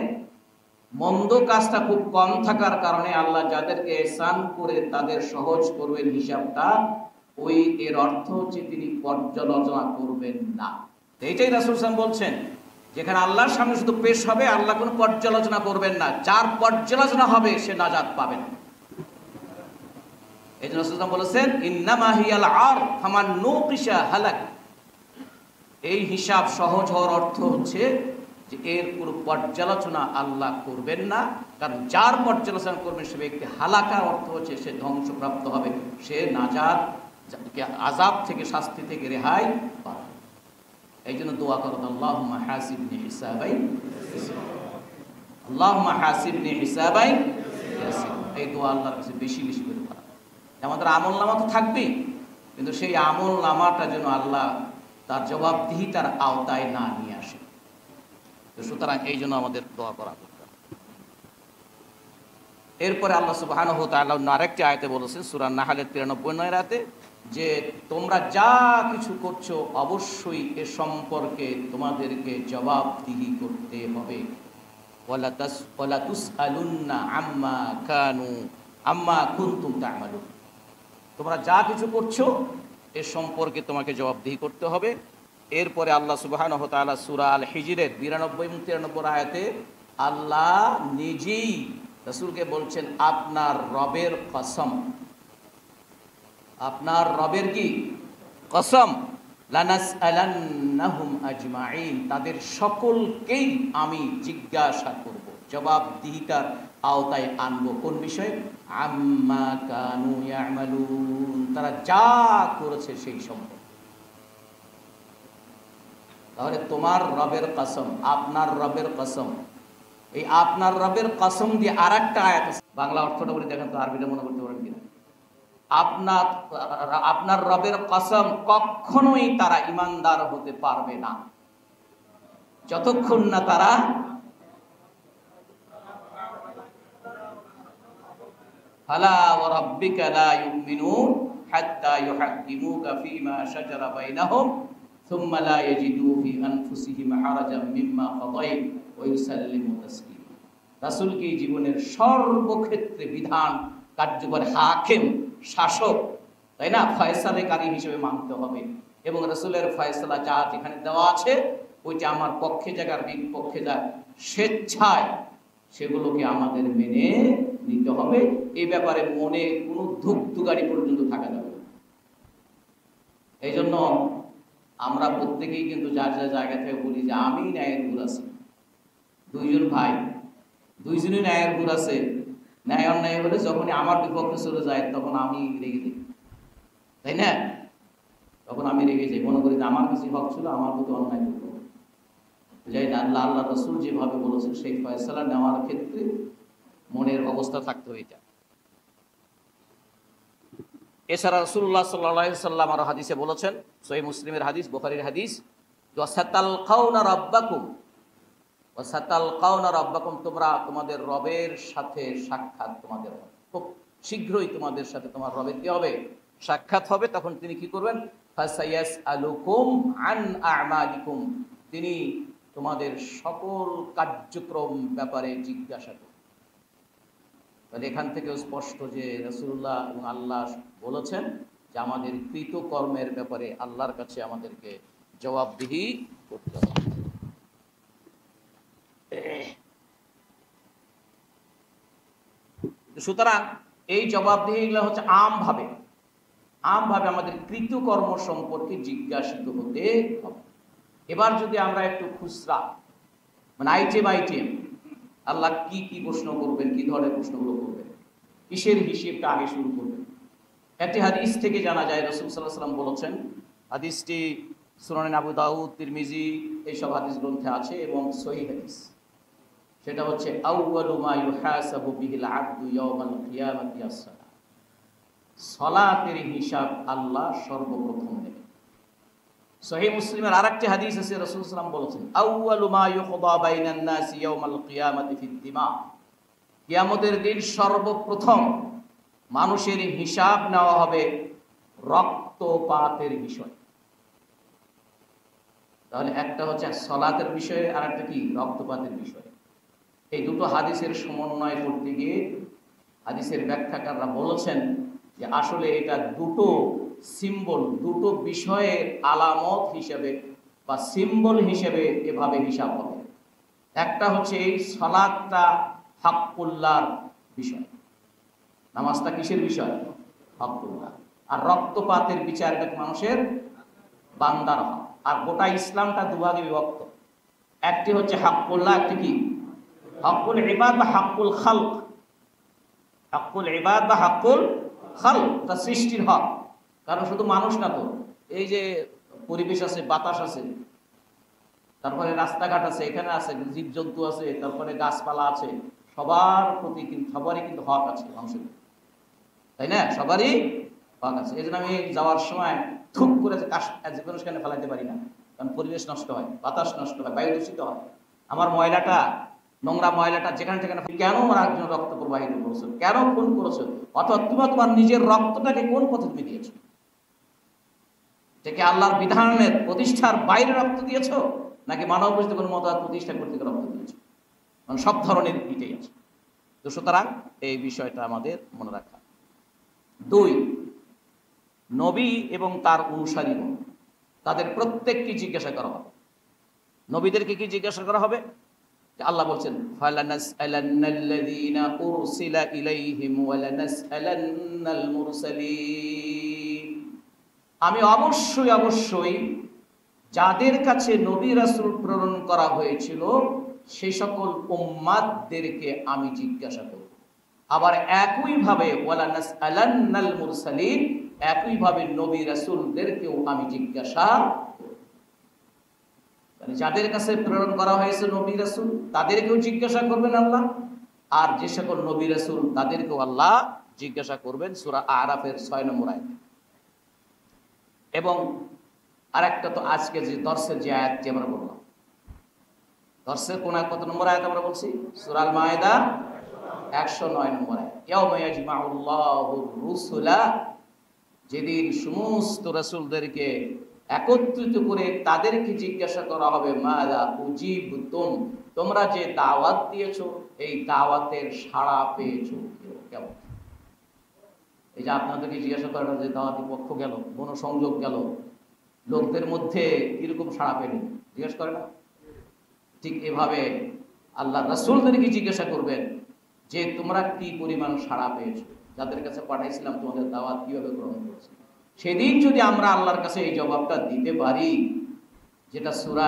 মন্দ কাজটা খুব কম থাকার কারণে আল্লাহ যাদেরকে ইহসান করে তাদের সহজ করবেন হিসাবটা, ওই এর অর্থ হচ্ছে তিনি পর্যালোচনা করবেন না। এইটাই রাসূল সাল্লাল্লাহু আলাইহি ওয়াসাল্লাম বলছেন, যেখানে আল্লাহর সামনে শুধু পেশ হবে, আল্লাহ কোনো পর্যালোচনা করবেন না, যার পর্যালোচনা হবে সে নাজাত পাবেন। এই জন্য রাসূল সাল্লাল্লাহু আলাইহি ওয়াসাল্লাম বলেছেন ইন্নামা হিয়াল আর ফামান নুকিশা হালাক। এই হিসাব সহজ হওয়ার অর্থ হচ্ছে যে এর কোনো পর্যালোচনা আল্লাহ করবেন না, কারণ যার পর্যালোচনা করবেন সে ব্যক্তি হালাকার অর্থ হচ্ছে সে ধ্বংসপ্রাপ্ত হবে, সে নাজাত, আযাব থেকে, শাস্তি থেকে রেহাই পাবে। এই জন্য দোয়া করুন, আল্লাহুম্মা হাসিবনি হিসাবাই ইয়াসীরা, আল্লাহুম্মা হাসিবনি হিসাবাই ইয়াসীরা। এই দোয়া আল্লাহর কাছে বেশি বেশি করে করা। আমাদের আমলনামা তো থাকবেই, কিন্তু সেই আমলনামাটা যেন আল্লাহ তার জবাবদিহিতার আওতায় না নিয়ে আসে। তো সুতরাং এই জন্য আমাদের দোয়া করা দরকার। এরপরে আল্লাহ সুবহানাহু ওয়া তাআলা আরেকটি আয়াতে বলেছেন, সূরা নাহলের 93 নম্বর আয়াতে, যে তোমরা যা কিছু করছো অবশ্যই এ সম্পর্কে তোমাদেরকে জবাবদিহি করতে হবে। ওয়ালা তুসআলুন্না আম্মা কুনতুম তা'মালুন। তোমরা যা কিছু করছো এ সম্পর্কে তোমাকে জবাবদিহি করতে হবে। এরপরে আল্লাহ সুবহানাহু ওয়া তাআলা সূরা আল হিজরের 92 এবং 93 আয়াতে আল্লাহ নিজেই রাসূলকে বলছেন, আপনার রবের কসম, আপনার রবের কি কসম, লানাসআলান্নাহুম আজমাইন, তাদের সকলকেই আমি জিজ্ঞাসা করব, জবাবদিহিতার আওতায় আনবো। কোন বিষয়ে? আম্মা কানু ইয়ামালুন, তারা যা করেছে সেই সম্পর্কে। তাহলে তোমার রবের কসম, আপনার রবের কসম, এই আপনার রবের কসম দিয়ে আর একটা আয়াত আছে, বাংলা অর্থটা বলে দেখেন তো, আরবিটা মনে করতে পারেন কিনা। আপনার রবের কসম, কখনোই তারা ইমানদার হতে পারবে না যতক্ষণ না তারা ফালা ওয়া রাব্বিকা লা ইউমিনুন হাত্তা ইউহাক্কিমুকা ফীমা শাজারা বাইনাহুম সুম্মা লা ইয়াজিদু ফী আনফুসিহিম হারাজাম মিম্মা কাদাইত ওয়া ইউসাল্লিমু তাসলিমা। রাসূলকে জীবনের সর্বক্ষেত্রে বিধান কার্যকর হাকিম, শাসক, তাই না, ফয়সালাকারী হিসেবে মানতে হবে। এবং রাসূলের ফয়সালা যা যেখানে দেওয়া আছে ওইটা আমার পক্ষে যাক আর বিপক্ষে যাক, স্বেচ্ছায় সেগুলোকে আমাদের মেনে নিতে হবে। এই ব্যাপারে মনে কোনো ধুকধুকারি পর্যন্ত থাকা যাবে না। এই জন্য আমরা প্রত্যেকেই কিন্তু যার যার জায়গা থেকে বলি যে আমি ন্যায়ের উপর আছি। দুইজন ভাই, দুইজনই ন্যায়ের উপর আছে। ন্যায় অন্যায় হলে যখনই আমার বিপক্ষে চলে যায় তখন আমি রেগে যাই, তাই না? তখন আমি রেগে যাই, মনে করি যে আমার কাছে হক ছিল, আমার প্রতি অন্যায় করবো। যাই না, আল্লাহ রাসূল যেভাবে বলেছেন সেই ফয়সালা নেওয়ার ক্ষেত্রে মনের অবস্থা থাকতে হবে এটা। এছাড়া রাসূলুল্লাহ সাল্লাল্লাহু আলাইহি ওয়াসাল্লাম আরো হাদিসে বলেছেন, সহিহ মুসলিমের হাদিস, বুখারীর হাদিস, ওয়াসাতালকাউনা রাব্বাকুম, ওয়াসাতালকাউনা রাব্বাকুম, তোমরা তোমাদের রবের সাথে সাক্ষাৎ তোমাদের হবে। খুব শীঘ্রই তোমাদের সাথে তোমার রবের কি হবে? সাক্ষাৎ হবে। তখন তিনি কি করবেন? ফাসায়াসআলুকুম আন আ'মালিকুম, তিনি তোমাদের সকল কার্যক্রম ব্যাপারে জিজ্ঞাসা করবেন। তাহলে এখান থেকে স্পষ্ট যে রাসূলুল্লাহ এবং আল্লাহ বলেছেন যে আমাদের কৃতকর্মের ব্যাপারে আল্লাহর কাছে আমাদেরকে জবাবদিহি করতে হবে। সুতরাং এই জবাবদিহিগুলো হচ্ছে আমভাবে আমাদের কৃতকর্ম সম্পর্কে জিজ্ঞাসিত হতে হবে। এবার যদি আমরা একটু খুচরা, মানে আইটেম আল্লাহ কি কি প্রশ্ন করবেন, কি ধরনের প্রশ্নগুলো করবেন, কিসের হিসেবটা আগে শুরু করবেন। একটি হাদিস থেকে জানা যায়, রাসূল সাল্লাল্লাহু আলাইহি ওয়াসাল্লাম বলেছেন, হাদিসটি সুনানে আবু দাউদ, তিরমিজি এইসব হাদিস গ্রন্থে আছে এবং সহিহ হাদিস। সেটা হচ্ছে আউয়ালু মা ইউহাসাবু বিহিল আবদু ইয়াওমাল কিয়ামাতি আস-সালাত, সালাতের হিসাব আল্লাহ সর্বপ্রথম নেবেন। সহিহ মুসলিমের আরেকটি হাদিস আছে, রাসূল সাল্লাল্লাহু আলাইহি ওয়াসাল্লাম বলেছেন, আউয়ালু মা ইউকদা বাইনান নাসি ইয়াওমাল কিয়ামাতি ফিদ-দিমা, কিয়ামতের দিন সর্বপ্রথম মানুষের হিসাব নেওয়া হবে রক্তপাতের বিষয়। তাহলে একটা হচ্ছে সালাতের বিষয়ে আর একটা কি রক্তপাতের বিষয়। এই দুটো হাদিসের সমন্বয় করতে গিয়ে হাদিসের ব্যাখ্যাকাররা বলেছেন যে আসলে এটা দুটো সিম্বল, দুটো বিষয়ের আলামত হিসেবে বা সিম্বল হিসেবে এভাবে হিসাব হবে। একটা হচ্ছে এই সালাতটা হাক্কুল্লাহর বিষয়, নামাজটা কিসের বিষয়? হকুল্লাহ। আর রক্তপাতের বিচার এটা মানুষের বান্দার হক। আর গোটা ইসলামটা দুভাগে বিভক্ত, একটি হচ্ছে হাক্কুল্লাহ, একটি কি হাক্কুল ইবাদ বা হাক্কুল খালক। হাক্কুল ইবাদ বা হাক্কুল খালক, তা সৃষ্টির হক। কারণ শুধু মানুষ না তো, এই যে পরিবেশ আছে, বাতাস আছে, তারপরে রাস্তাঘাট আছে, এখানে আছে জীবজন্তু আছে, তারপরে গাছপালা আছে, সবার প্রতি কিন্তু সবারই কিন্তু হক আছে মানুষের, তাই না? সবারই হক আছে। এই জন্য আমি যাওয়ার সময় থুক করে যে কোনো সেখানে ফেলাইতে পারি না, কারণ পরিবেশ নষ্ট হয়, বাতাস নষ্ট হয়, বায়ু দূষিত হয়। আমার ময়লাটা, নোংরা ময়লাটা যেখানে সেখানে, কেন আমার একজন রক্ত প্রবাহিত করেছো, কেন খুন করেছো, অথবা তোমার নিজের রক্তটাকে কোন পথে তুমি দিয়েছো? যে কি আল্লাহর বিধানের প্রতিষ্ঠার বাইরে রক্ত দিয়েছ, নাকি মানব গোষ্ঠী কোনো মতবাদ প্রতিষ্ঠা করতে রক্ত দিয়েছ? মানে সব ধরনের দিকেই আছে। তো সুতরাং এই বিষয়টা আমাদের মনে রাখা। 2, নবী এবং তার অনুসারীগণ তাদের প্রত্যেককে জিজ্ঞাসা করা হবে। নবীদেরকে কি জিজ্ঞাসা করা হবে? আল্লাহ বলছেন ফালানাসআলান্নাল্লাযীনা উরসিলা ইলাইহিম ওয়া লানাসআলান্নাল মুরসালিন। আমি অবশ্যই অবশ্যই যাদের কাছে নবী রাসূল প্রেরণ করা হয়েছিল সেই সকল উম্মাতদেরকে আমি জিজ্ঞাসা করব। আবার একইভাবে ওয়া লানাসআলান্নাল মুরসালিন, একইভাবে নবী রাসূলদেরকেও আমি জিজ্ঞাসা করব। মানে যাদের কাছে প্রেরণ করা হয়েছে নবী রাসূল তাদেরকেও জিজ্ঞাসা করবেন আল্লাহ, আর যে সকল নবী রাসূল তাদেরকেও আল্লাহ জিজ্ঞাসা করবেন। সূরা আরাফের 6 নম্বর আয়াত। এবং আরেকটা তো আজকে যে দর্শের যে আয়াতটি আমরা বললাম, দর্শের কত নম্বর আয়াত আমরা বলছি? সূরা আল মায়েদা 109 নম্বর আয়াত। ইয়াউমা ইয়াজমাউল্লাহুর রুসুলা, যেদিন সমস্ত রাসূলদেরকে একত্রিত করে তাদেরকে জিজ্ঞাসা করা হবে মাযা উজিবতুম, তোমরা যে দাওয়াত দিয়েছো এই দাওয়াতের সাড়া পেয়েছো কেমন? এই যে আপনাদেরকে জিজ্ঞাসা করা যে দাওয়াতি পক্ষ গেল, গণসংযোগ গেল, লোকদের মধ্যে কিরকম সাড়া পেলেন জিজ্ঞাসা করে না? ঠিক এভাবে আল্লাহ রাসূলদেরকে জিজ্ঞাসা করবেন যে তোমরা কি পরিমাণ সাড়া পেয়েছো, যাদের কাছে পাঠাইছিলাম তোমাদের দাওয়াত কিভাবে গ্রহণ করেছে। সেদিন যদি আমরা আল্লাহর কাছে এই জবাবটা দিতে পারি, যেটা সূরা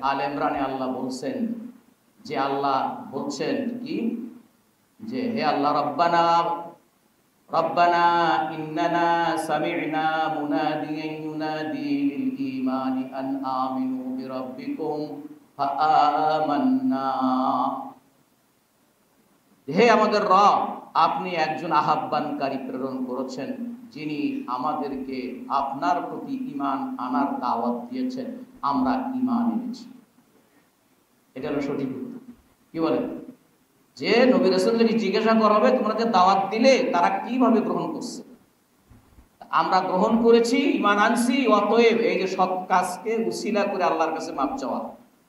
আলে ইমরানে আল্লাহ বলছেন, যে আল্লাহ বলছেন কি, যে হে আল্লাহ রব্বানা রব্বানা ইন্নানা সামি'না মুনাদিয়ান ইউনাদি লিল ঈমানি আন আমিনু বিরাব্বিকুম ফাআমান্না। হে আমাদের রব, আপনি একজন আহ্বানকারী প্রেরণ করেছেন যিনি আমাদেরকে আপনার প্রতি ঈমান আনার দাওয়াত দিয়েছেন, আমরা ঈমান এনেছি। এটা হলো সঠিক উত্তর। কি বলেন? যে নবী রাসূলদেরকে জিজ্ঞাসা করা হবে তোমরা যে দাওয়াত দিলে তারা কিভাবে গ্রহণ করছে। আমরা গ্রহণ করেছি, ঈমান আনছি, অতএব এই যে সৎ কাজকে উসিলা করে আল্লাহর কাছে মাপ চাওয়া,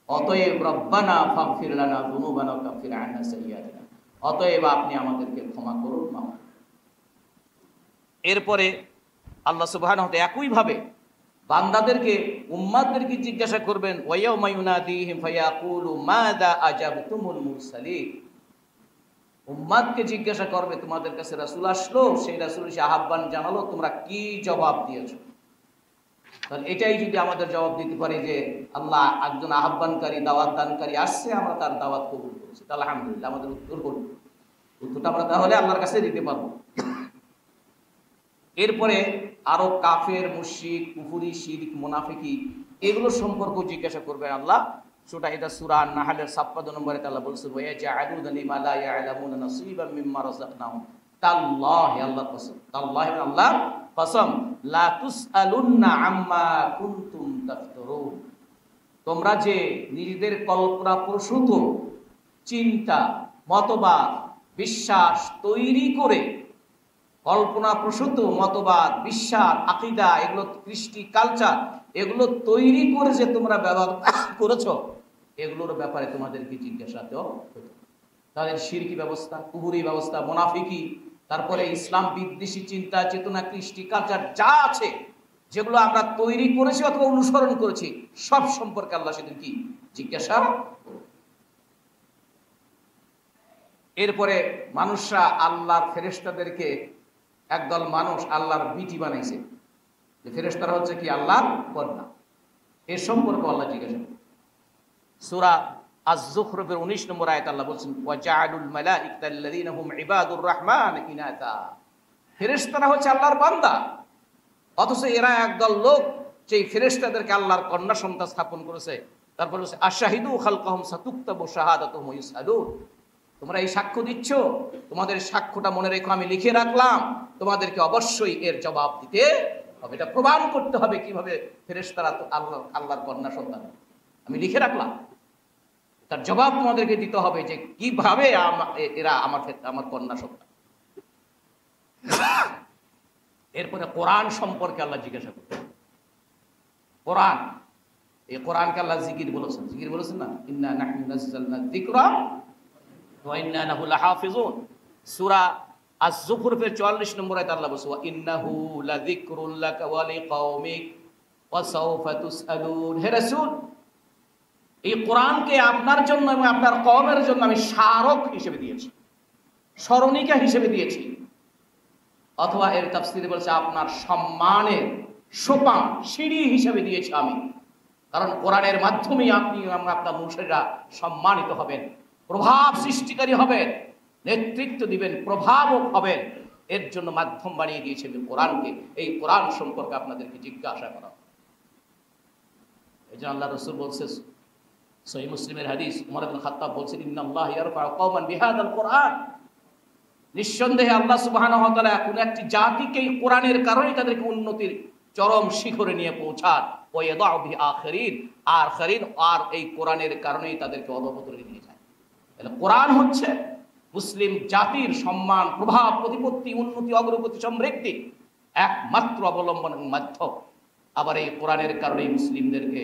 অতএব রব্বানা ফাগফির লানা যুনুবানা ওয়া কাফির আন্না সাইয়্যাতিনা, অতএব আপনি আমাদেরকে ক্ষমা করুন, মাফ করুন। এরপরে আল্লাহ সুবহানাহু ওয়া তাআলা একইভাবে বান্দাদেরকে উম্মাতদেরকে জিজ্ঞাসা করবেন ওয়া ইয়াউমা ইউনাদিহিম ফায়াকুলু মাযা আজাবতুমুল মুরসালিন। উম্মাতকে জিজ্ঞাসা করবে তোমাদের কাছে রাসূল আসলো, সেই রাসূল এসে আহ্বান জানালো, তোমরা কি জবাব দিয়েছো। তাহলে এটাই যদি আমাদের জবাব দিতে পারি যে আল্লাহ একজন আহ্বানকারী দাওয়াত দানকারী আসছে, আমরা তার দাওয়াত কবুল করেছি, তাহলে আলহামদুলিল্লাহ আমাদের উত্তর হল। উত্তরটা আমরা তাহলে আল্লাহর কাছে দিতে পারবো। এরপরে আরো কাফের, মুশরিক, কুফরি, শিরক, মুনাফিকি এগুলো সম্পর্ক জিজ্ঞাসা করবে আল্লাহ। এটা সূরা আন-নাহলের 56 নম্বরে আল্লাহ বলছেন ওয়া জাআলুনা লিমা লা ইয়ালামুনা নাসীবাম মিম্মা রাযাকনাহুম তাল্লাহি, আল্লাহ কসম, তাল্লাহি আল্লাহ কসম, লা তুসআলুন্না আম্মা কুনতুম তাফতারুন, তোমরা যে নিজেদের কল্পনা প্রসূত চিন্তা, মতবাদ, বিশ্বাস তৈরি করে, কল্পনা প্রসূত মতবাদ, বিশ্বাস, আকীদা, এগুলো কৃষ্টি, কালচার, এগুলো তৈরি করে যে তোমরা ব্যবহার করেছো, এগুলোর ব্যাপারে তোমাদেরকে জিজ্ঞাসা হতো। তাদের শিরকি ব্যবস্থা, কুফরি ব্যবস্থা, মুনাফিকি, তারপরে ইসলাম বিদ্বেষী চিন্তা চেতনা, কৃষ্টি কালচার যা আছে, যেগুলো আমরা তৈরি করেছি অথবা অনুসরণ করেছি, সব সম্পর্কে আল্লাহ সেদিন কি জিজ্ঞাসা। এরপরে মানুষরা আল্লাহর ফেরেশতাদেরকে, একদল মানুষ আল্লাহর বিটি বানাইছে, যে ফেরেশতারা হচ্ছে কি আল্লাহর কন্যা, এর সম্পর্কে আল্লাহ জিজ্ঞাসা করবে। সূরা আয-যুখরুফের 19 নম্বর আয়াতে আল্লাহ বলেছেন ওয়া জাআলুল মালাইকাতাল্লাযীনা হুম ইবাদুর রহমান ইনাতা, ফেরেশতারা হচ্ছে আল্লাহর বান্দা, অথচ এরা একদল লোক সেই ফেরেশতাদেরকে আল্লাহর কন্যা সন্তান স্থাপন করেছে। তারপর বলেছে আশহাদু খালকাহুম সাতুকতাবু শাহাদাতুহুম ওয়া ইউসআলুন, তোমরা এই সাক্ষ্য দিচ্ছ, তোমাদের সাক্ষ্যটা মনে রেখো, আমি লিখে রাখলাম, তোমাদেরকে অবশ্যই এর জবাব দিতে হবে। এটা প্রমাণ করতে হবে কিভাবে ফেরেশতারা তো আল্লাহর কন্যা সন্তান, আমি লিখে রাখলাম, তার জবাব তোমাদেরকে দিতে হবে যে কিভাবে এরা আমার কন্যা সন্তান। এরপরে কোরআন সম্পর্কে আল্লাহ জিজ্ঞাসা করতেন, কোরআন, এই কোরআনকে আল্লাহ জিকির বলেছেন না, ইন্না নাহনু নাযালনা যিকরা ওয়া ইন্না লাহু লাহাফিজুন। সূরা আয-যুখরুফের 44 নম্বর আয়াতে আল্লাহ বলেছেন, ওয়া ইন্নাহু লাযিকরুল লাকা ওয়া লিকাওমিক ওয়া সাওফা তুসআলুন। হে রাসূল, এই কোরআনকে আপনার জন্য এবং আপনার কওমের জন্য আমি স্মারক হিসেবে দিয়েছি, স্মরণিকা হিসেবে দিয়েছি। অথবা এর তাফসীরে বলছে আপনার সম্মানের সোপান, সিঁড়ি হিসেবে দিয়েছি আমি। কারণ কোরআনের মাধ্যমেই আপনি আপনার মুর্শিদরা সম্মানিত হবেন, প্রভাব সৃষ্টিকারী হবেন, নেতৃত্ব দিবেন, প্রভাবক হবেন। এর জন্য মাধ্যম বানিয়ে দিয়েছেন কোরআনকে। এই কোরআন সম্পর্কে আপনাদেরকে জিজ্ঞাসা করা। এই জন্য আল্লাহ রাসূল বলছেন, সহিহ মুসলিমের হাদিস, ওমর ইবনে খাত্তাব বলছেন, ইন্নাল্লাহ ইয়ারফাউ কওমান বিহাদাল কোরআন। নিঃসন্দেহে আল্লাহ সুবহানাহু ওয়া তাআলা কোন একটি জাতিকে এই কোরআনের কারণেই তাদেরকে উন্নতির চরম শিখরে নিয়ে পৌঁছান, ওয়া ইয়াদাউ বি আখিরিন, আর এই কোরআনের কারণেই তাদেরকে অধঃপতনে নিয়ে যায়। তাহলে কোরআন হচ্ছে মুসলিম জাতির সম্মান, প্রভাব, প্রতিপত্তি, উন্নতি, অগ্রগতি, সমৃদ্ধি একমাত্র অবলম্বনের মাধ্যম। আবার এই কোরআনের কারণেই মুসলিমদেরকে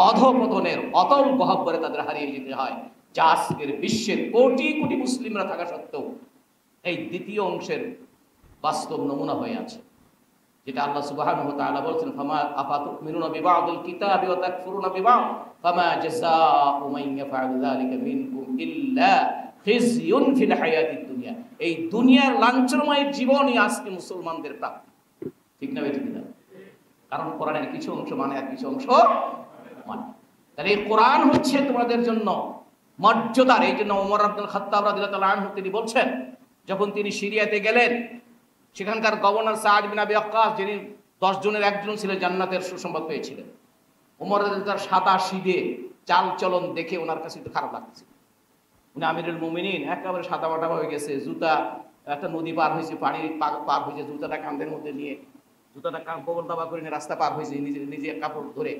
অধঃপতনের অতল গহ্বরে তাদের হারিয়ে যেতে হয়, যা আজকের বিশ্বের কোটি কোটি মুসলিমরা থাকা সত্ত্বেও এই দ্বিতীয় অংশের বাস্তব নমুনা হয়ে আছে, যেটা আল্লাহ সুবহানাহু ওয়া তাআলা বলেছেন, ফামা আফাতুমিনুনা বিবাদিল কিতাবি ওয়া তাকফুরুনা বিবাদ ফামা জাযাউ মান ইয়াফআলু যালিকা মিনকুম ইল্লা খিজয়ুন ফিল হায়াতিদ দুনিয়া। এই দুনিয়ার লাঞ্ছনাময় জীবনই আজকে মুসলমানদের প্রাপ্তি। ঠিক না বেঠিক না? কারণ কোরআনের কিছু অংশ মানে আর কিছু অংশ মানে। তাহলে এই কোরআন হচ্ছে তোমাদের জন্য মর্যাদার। এই জন্য ওমর ইবনে খাত্তাব রাদিয়াল্লাহু তাআলা আনহু তিনি বলছেন, যখন তিনি সিরিয়াতে গেলেন, সেখানকার গভর্নর সাদ বিন আবি ওয়াক্কাস, যিনি 10 জনের একজন ছিলেন, জান্নাতের সুসংবাদ পেয়েছিলেন। ওমর তার সাদা সিধে চাল চলন দেখে ওনার কাছে একটু খারাপ লাগছে। উনি আমিরুল মুমিনিন, একেবারে সাদা মাটা হয়ে গেছে, জুতা একটা নদী পার হয়েছে, পানি পার হয়েছে, জুতাটা কাঁধের মধ্যে নিয়ে, জুতাটা কবল দাবা করে নিয়ে রাস্তা পার হয়েছে, নিজে কাপড় ধরে,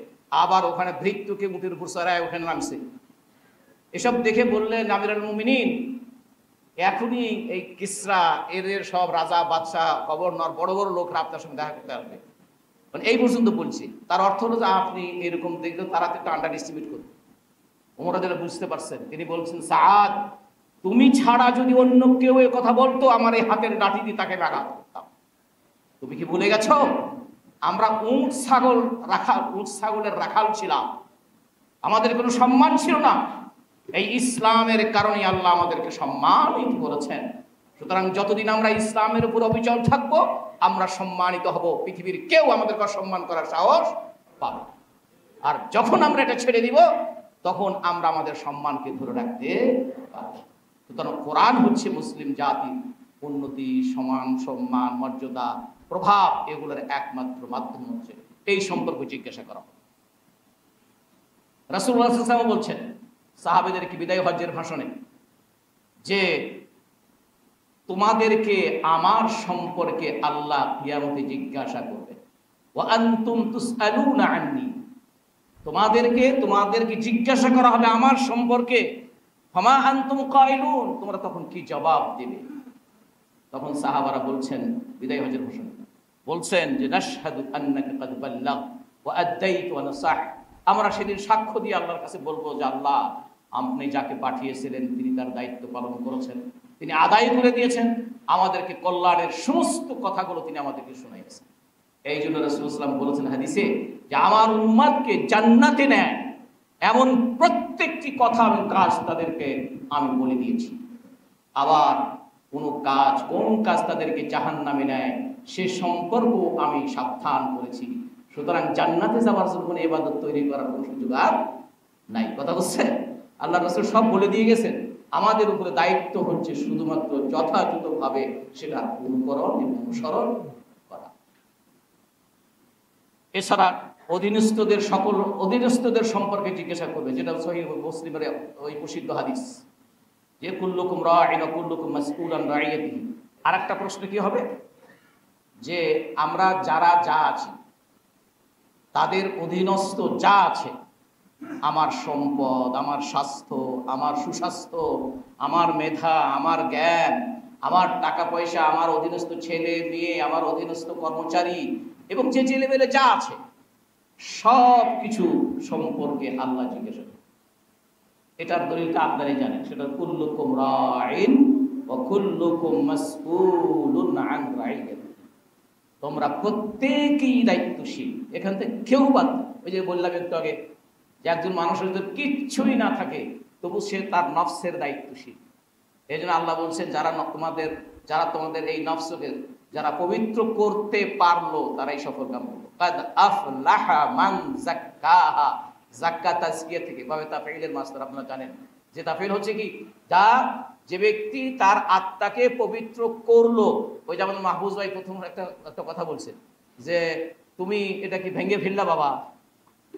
আবার ওখানে ভৃত্যকে মুঠের উপর চড়ায় ওখানে নামছে। এসব দেখে বললেন, আমিরুল মুমিনিন, এখনই এই কিসরা এদের সব রাজা, বাদশাহ, গভর্নর, বড় বড় লোকরা আপনার সঙ্গে দেখা করতে আসবে। মানে এই পর্যন্ত বলছি। তার অর্থ হলো যে আপনি এরকম দেখলে তারা তো আন্ডার এস্টিমেট করবে। ওমর রাদিয়াল্লাহু বুঝতে পারছেন, তিনি বলছেন, সাদ, তুমি ছাড়া যদি অন্য কেউ এ কথা বলতো, আমার এই হাতের লাঠি দিয়ে তাকে আঘাত করতাম। তুমি কি ভুলে গেছো আমরা উট ছাগলের রাখাল ছিলাম, আমাদের কোনো সম্মান ছিল না। এই ইসলামের কারণে আল্লাহ আমাদেরকে সম্মানিত করেছেন। সুতরাং যতদিন আমরা ইসলামের উপর অবিচল থাকবো, আমরা সম্মানিত হব, পৃথিবীর কেউ আমাদেরকে সম্মান করার সাহস পাবে। আর যখন আমরা এটা ছেড়ে দিব, তখন আমরা আমাদের সম্মানকে ধরে রাখতে পারব। সুতরাং কোরআন হচ্ছে মুসলিম জাতির উন্নতি, সমান সম্মান, মর্যাদা, প্রভাব, এগুলোর একমাত্র মাধ্যম হচ্ছে। এই সম্পর্কে জিজ্ঞাসা করা। রাসূলুল্লাহ সাল্লাল্লাহু আলাইহি ওয়াসাল্লাম বলছেন সাহাবীদেরকে বিদায় হজ্জের ভাষণে, যে তোমাদেরকে আমার সম্পর্কে আল্লাহ কিয়ামতে জিজ্ঞাসা করবে, ওয়া আনতুম তুসআলুনা আন্নী, তোমাদেরকে জিজ্ঞাসা করা হবে আমার সম্পর্কে। ফামা আনতুম কাইলুন, তোমরা তখন কি জবাব দেবে? তখন সাহাবারা বলছেন, বিদায় হজ্জের ভাষণে বলছেন যে, নাশহাদু আন্নাকা কাদ বাল্লাগ ওয়া আদ্দাইতু ওয়া নাসাহ, আমরা সেদিন সাক্ষ্য দিয়ে আল্লাহর কাছে বলবো যে আল্লাহ, আপনি যাকে পাঠিয়েছিলেন তিনি তার দায়িত্ব পালন করেছেন, তিনি আদায় করে দিয়েছেন, আমাদেরকে কল্যাণের সমস্ত কথাগুলো তিনি আমাদেরকে শুনাইয়েছেন। এই জন্য রাসূলুল্লাহ সাল্লাল্লাহু আলাইহি ওয়াসাল্লাম বলেছেন হাদিসে যে আমার উম্মতকে জান্নাতে নেয় এমন প্রত্যেকটি কথা এবং কাজ তাদেরকে আমি বলে দিয়েছি। আবার কোন কাজ তাদেরকে জাহান্নামে নেয় সে সম্পর্ক আমি সাবধান করেছি। সুতরাং জান্নাতে যাওয়ার জন্য কোনো ইবাদত তৈরি করার কোনো সুযোগ আর নাই। কথা বুঝছেন? আল্লাহ রাসূল সব বলে দিয়ে গেছেন। আমাদের উপরে দায়িত্ব হচ্ছে শুধুমাত্র যথাযথভাবে সেটা অনুকরণ এবং অনুসরণ করা। এছাড়া অধীনস্থদের সম্পর্কে জিজ্ঞাসা করবে, যেটা সহিহ মুসলিমের ওই প্রসিদ্ধ হাদিস, যে কুল্লুকুম রাঈন ওয়া কুল্লুকুম মাসউলান আন রাইয়াতিহি। আর একটা প্রশ্ন কি হবে, যে আমরা যারা যা আছি তাদের অধীনস্থ যা আছে, আমার সম্পদ, আমার স্বাস্থ্য, আমার সুস্বাস্থ্য, আমার মেধা, আমার জ্ঞান, আমার টাকা পয়সা, আমার অধীনস্থ ছেলে মেয়ে, আমার অধীনস্থ কর্মচারী এবং যে ছেলেমেয়ে যা আছে, সব কিছু সম্পর্কে আল্লাহ জিজ্ঞাসা করেন। এটার দলিলটা আপনারাই জানেন, সেটা কুল্লুকুম রাইন ওয়া কুল্লুকুম মাসউলুন আন রাইয়াতিহি। তোমরা প্রত্যেকেই দায়িত্বশীল, এখান থেকে কেউ বাদ নেই। ওই যে বললাম একটু আগে যে একজন মানুষের যদি কিচ্ছুই না থাকে তবু সে তার নফসের দায়িত্বশীল। এই জন্য আল্লাহ বলছেন যারা তোমাদের এই নফসকে যারা পবিত্র করতে পারলো তারাই সফলকাম হলো। কাদ আফলাহা মান যাক্কাহা, যাক্কা তাজকিয়া থেকে ভাবে তাফঈলের মাসদার আপনারা জানেন যে তাফঈল হচ্ছে কি, যে ব্যক্তি তার আত্মাকে পবিত্র করলো। ওই যেমন মাহফুজ ভাই প্রথম একটা কথা বলছেন যে তুমি এটা কি ভেঙে ফেললা বাবা,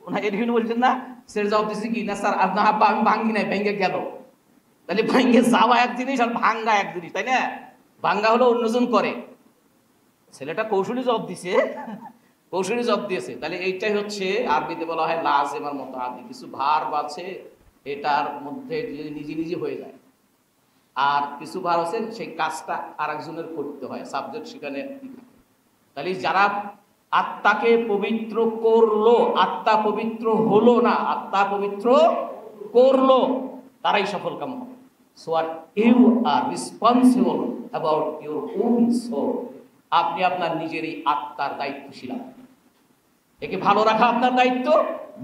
ওনা এরকম বলছেন না, সের জবাব দিছি কি না স্যার আপনার আব্বা আমি ভাঙ্গি নাই, ভেঙে গেল। তাহলে ভাঙ্গে যাওয়া এক জিনিস আর ভাঙ্গা এক জিনিস, তাই না? ভাঙ্গা হলো অন্যজন করে, ছেলেটা কৌশলী জবাব দিছে, কৌশলী জবাব দিয়েছে। তাহলে এইটাই হচ্ছে আরবিতে বলা হয় লাজেমার মতো আদি, কিছু ভার্ব আছে এটার মধ্যে নিজে নিজে হয়ে যায়, আর কিছু ভার আছে সেই কাজটা আরেকজনের করতে হয়, সাবজেক্ট সেখানে। তাহলে যারা আত্মাকে পবিত্র করলো, আত্মা পবিত্র হলো না, আত্মা পবিত্র করলো, তারাই সফলকাম হবে। So are you are responsible about your own soul. আপনি আপনার নিজেরই আত্মার দায়িত্বশীল। একে ভালো রাখা আপনার দায়িত্ব,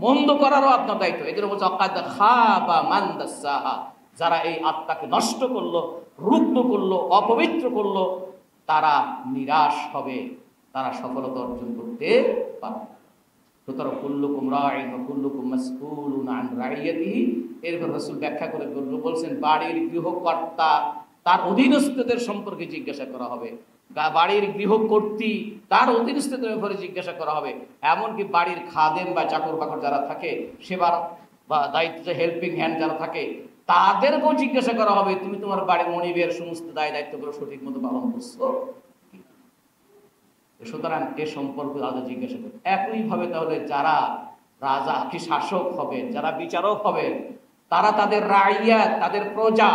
মন্দ করারও আপনার দায়িত্ব। এদের বলছে অকাদ খাবা মান দাসাহা, যারা এই আত্মাকে নষ্ট করলো, রুগ্ন করলো, অপবিত্র করলো, তারা নিরাশ হবে, তারা সফলতা অর্জন করতে পারবে। সুতরাং কুল্লুকুম রাইন ওয়া কুল্লুকুম মাসউলুন আন রাইয়াতিহি। এরপর রাসূল ব্যাখ্যা করে বলছেন বাড়ির গৃহকর্তা তার অধীনস্থদের সম্পর্কে জিজ্ঞাসা করা হবে, বাড়ির গৃহকর্ত্রী তার অধীনস্থদের ব্যাপারে জিজ্ঞাসা করা হবে, এমনকি বাড়ির খাদেম বা চাকর বাকর যারা থাকে, সেবার বা দায়িত্ব হেল্পিং হ্যান্ড যারা থাকে, তাদেরকেও জিজ্ঞাসা করা হবে তুমি তোমার বাড়ির মনিবের সমস্ত দায় দায়িত্বগুলো সঠিক মতো পালন করছো। সুতরাং এ সম্পর্কে আলাদা জিজ্ঞাসা করবে। একইভাবে তাহলে যারা রাজা কি শাসক হবেন, যারা বিচারক হবেন, তারা তাদের রাইয়াত, তাদের প্রজা,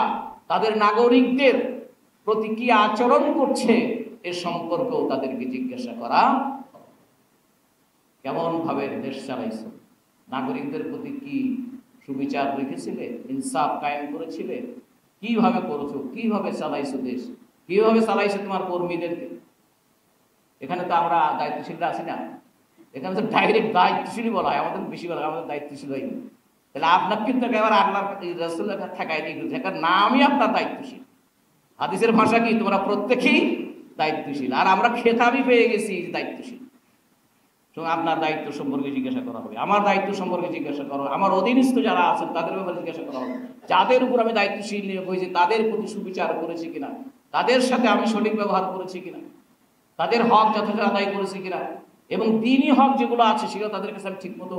তাদের নাগরিকদের প্রতি কি আচরণ করছে এ সম্পর্কেও তাদেরকে জিজ্ঞাসা করা। কেমন ভাবে দেশ চালাইছে, নাগরিকদের প্রতি কি সুবিচার রেখেছিলে, ইনসাফ কায়েম করেছিলে, কিভাবে করেছো, কিভাবে চালাইছো দেশ, কিভাবে চালাইছো তোমার কর্মীদেরকে। এখানে তো আমরা দায়িত্বশীলরা আছি না, এখানে তো ডাইরেক্ট দায়িত্বশীলই বলা হয়, আমাদের বেশি বলা হয় আমাদের দায়িত্বশীল হয়নি। তাহলে আপনার কিন্তু এবার আল্লাহ রাসূল ঠেকায় দিয়ে নামই আপনার দায়িত্বশীল। হাদিসের ভাষা কি, তোমরা প্রত্যেকেই দায়িত্বশীল, আর আমরা খেতাবই পেয়ে গেছি দায়িত্বশীল। তো আপনার দায়িত্ব সম্পর্কে জিজ্ঞাসা করা হবে, আমার দায়িত্ব সম্পর্কে জিজ্ঞাসা করা হবে, আমার অধীনস্থ যারা আছেন তাদের ব্যাপারে জিজ্ঞাসা করা হবে, যাদের উপর আমি দায়িত্বশীল নিয়োগ হয়েছি তাদের প্রতি সুবিচার করেছি কিনা, তাদের সাথে আমি সঠিক ব্যবহার করেছি কিনা, তাদের হক যথাযথ আদায় করেছি কিনা, এবং দিনই হক যেগুলো আছে সেগুলো তাদের কাছে আমি ঠিক মতো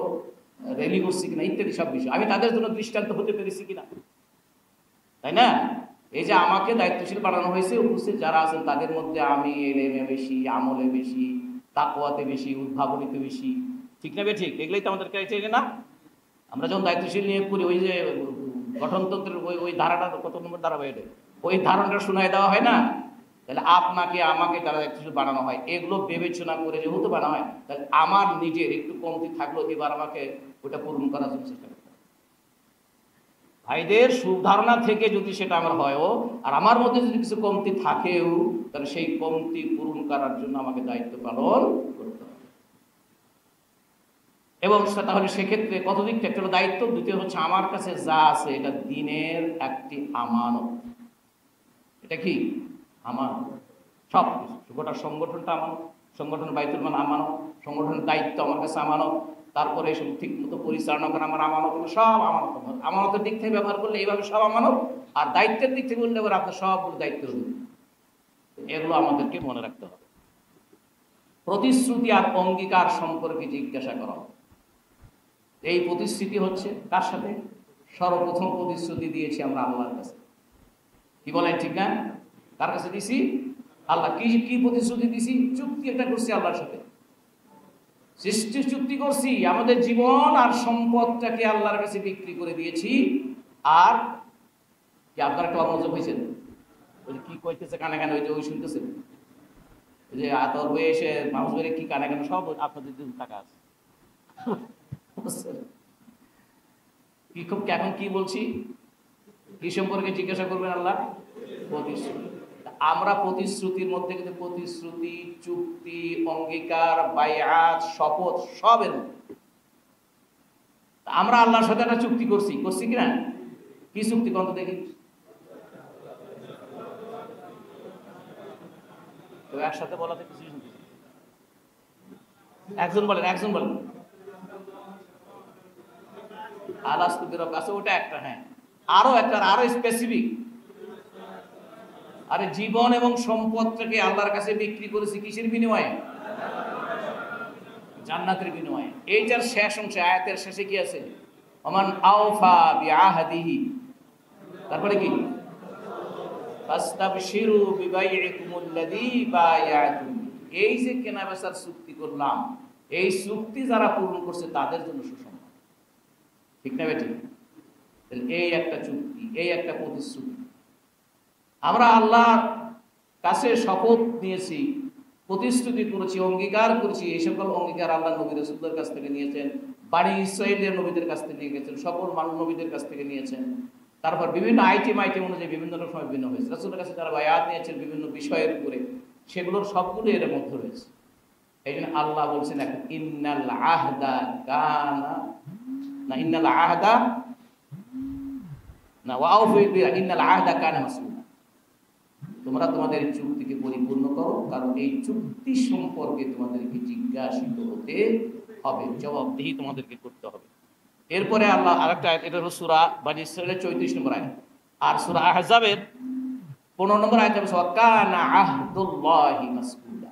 রেলি করছি কিনা, ইত্যাদি সব বিষয় আমি তাদের জন্য দৃষ্টান্ত হতে পেরেছি কিনা, তাই না? এই যে আমাকে দায়িত্বশীল বানানো হয়েছে, উপস্থিত যারা আছেন তাদের মধ্যে আমি এলেমে বেশি, আমলে বেশি, তাকওয়াতে বেশি, উদ্ভাবনীতে বেশি, ঠিক না? ঠিক, এগুলোই তো আমাদের ক্রাইটেরিয়া না? আমরা যখন দায়িত্বশীল নিয়োগ করি, ওই যে গঠনতন্ত্রের ওই ধারাটা কত নম্বর ধারা বাইরে, ওই ধারণটা শোনায় দেওয়া হয় না? তাহলে আপনাকে আমাকে যারা দায়িত্বশীল বানানো হয়, এগুলো বিবেচনা করে যেহেতু বানানো হয়, তাহলে আমার নিজের একটু কমতি থাকলেও এবার আমাকে ওটা পূরণ করার জন্য চেষ্টা করতে হবে। ভাইদের সুধারণা থেকে যদি সেটা আমার হয়ও, আর আমার মধ্যে যদি কিছু কমতি থাকেও, তাহলে সেই কমতি পূরণ করার জন্য আমাকে দায়িত্ব পালন করতে হবে। এবং তাহলে সেক্ষেত্রে কত দিক থেকে, একটা হলো দায়িত্ব, দ্বিতীয় হচ্ছে আমার কাছে যা আছে এটা দিনের একটি আমানত। এটা কি আমানত? সব কিছু, গোটা সংগঠনটা আমানত, সংগঠনের বাইতুল মাল আমানত, সংগঠনের দায়িত্ব আমার কাছে আমানত, তারপরে এসব ঠিক মতো পরিচালনা করা আমার আমানত, সব আমানত। আমানতের দিক থেকে ব্যবহার করলে এইভাবে সব আমানত, আর দায়িত্বের দিক থেকে বললে এবার আপনার সবগুলো দায়িত্ব রয়েছে। এগুলো আমাদেরকে মনে রাখতে হবে। প্রতিশ্রুতি আর অঙ্গীকার সম্পর্কে জিজ্ঞাসা করা হবে। এই প্রতিশ্রুতি হচ্ছে কার সাথে? সর্বপ্রথম প্রতিশ্রুতি দিয়েছি আমরা আল্লাহর কাছে। কি বলেন, ঠিক না? কার কাছে দিছি? আল্লাহ। কি প্রতিশ্রুতি দিছি? চুক্তি একটা করছি আল্লাহর সাথে, সৃষ্টি চুক্তি করছি, আমাদের জীবন আর সম্পদটাকে আল্লাহর কাছে বিক্রি করে দিয়েছি। আর কি আপনার একটা অমনোযোগ হয়েছেন? ওই যে কি কইতেছে কানে কানে, ওই যে ওই শুনতেছেন, ওই যে আতর বয়ে এসে মানুষ বেড়ে কি কানে কানে, সব আপনাদের টাকা আছে। কি খুব এখন কি বলছি, কি সম্পর্কে জিজ্ঞাসা করবেন আল্লাহ? প্রতিশ্রুতি। আমরা প্রতিশ্রুতির মধ্যে কিন্তু প্রতিশ্রুতি, চুক্তি, অঙ্গীকার, বায়াত, শপথ সবের মধ্যে আমরা আল্লাহর সাথে একটা চুক্তি করছি কিনা? কি চুক্তি কত দেখি তো একসাথে বলাতে কিছু একজন বলেন আলাস্তুবির কাছে ওটা একটা। হ্যাঁ, আরো একটা, আরো স্পেসিফিক। আরে জীবন এবং সম্পদটাকে আল্লাহর কাছে বিক্রি করেছি কিসের বিনিময়ে? জান্নাতের বিনিময়ে। এইটার শেষ অংশে, আয়াতের শেষে কি আছে? ওমান আওফা বিআহদিহি, তারপরে কি? ফাস্তাবশিরু বিবাইইকুমুল্লাযী বায়াতুম। এই যে কেনাবেচার চুক্তি করলাম, এই চুক্তি যারা পূরণ করছে তাদের জন্য সুসংবাদ। ঠিক না বেঠিক? এই একটা চুক্তি, এই একটা প্রতিশ্রুতি। আমরা আল্লাহর কাছে শপথ নিয়েছি, প্রতিশ্রুতি করেছি, অঙ্গীকার করেছি। এই সকল অঙ্গীকার আল্লাহ নবী রাসূলদের কাছ থেকে নিয়েছেন, বনী ইসরাঈলের নবীদের কাছ থেকে নিয়ে গেছেন, সকল মানুষ নবীদের কাছ থেকে নিয়েছেন। তারপর বিভিন্ন আইটেম অনুযায়ী বিভিন্ন সময় ভিন্ন হয়েছে। রাসূলের কাছে যারা বায়াত নিয়েছেন বিভিন্ন বিষয়ের উপরে, সেগুলোর সবগুলো এর মধ্যে রয়েছে। এই জন্য আল্লাহ বলছেন এখন ইন্নাল আহদা কানা না, ইন্নাল আহদা না, ওয়াউফু ইন্নাল আহদা কানা মাসউলা। তোমরা তোমাদের চুক্তিকে পরিপূর্ণ করো, কারণ এই চুক্তি সম্পর্কে তোমাদেরকে জিজ্ঞাসিত হতে হবে, জবাবদিহি তোমাদেরকে করতে হবে। এরপরে আল্লাহ আরেকটা আয়াত, এটা হলো সূরা বনী ইসরাঈলের 34 নম্বর আয়াত। আর সূরা আহজাবের 15 নম্বর আয়াতে বলছে ওয়া কানা আহদুল্লাহি মাসউলা।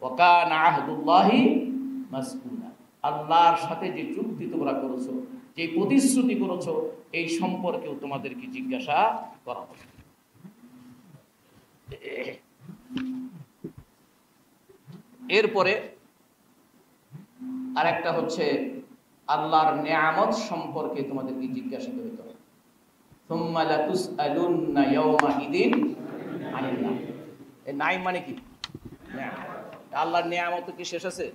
ওয়া কানা আহদুল্লাহি মাসউলা। আল্লাহর সাথে যে চুক্তি তোমরা করেছো, যে প্রতিশ্রুতি করেছো, এই সম্পর্কেও তোমাদেরকে জিজ্ঞাসা করা হবে। এরপরে আরেকটা হচ্ছে আল্লাহর নিয়ামত সম্পর্কে তোমাদেরকে জিজ্ঞাসা করতে হবে। সুম্মা লাতুসআলুন্না ইয়াওমাইদিন আনিল্লাহ। এই নাইম মানে কি? আল্লাহর নিয়ামত কি শেষ আছে?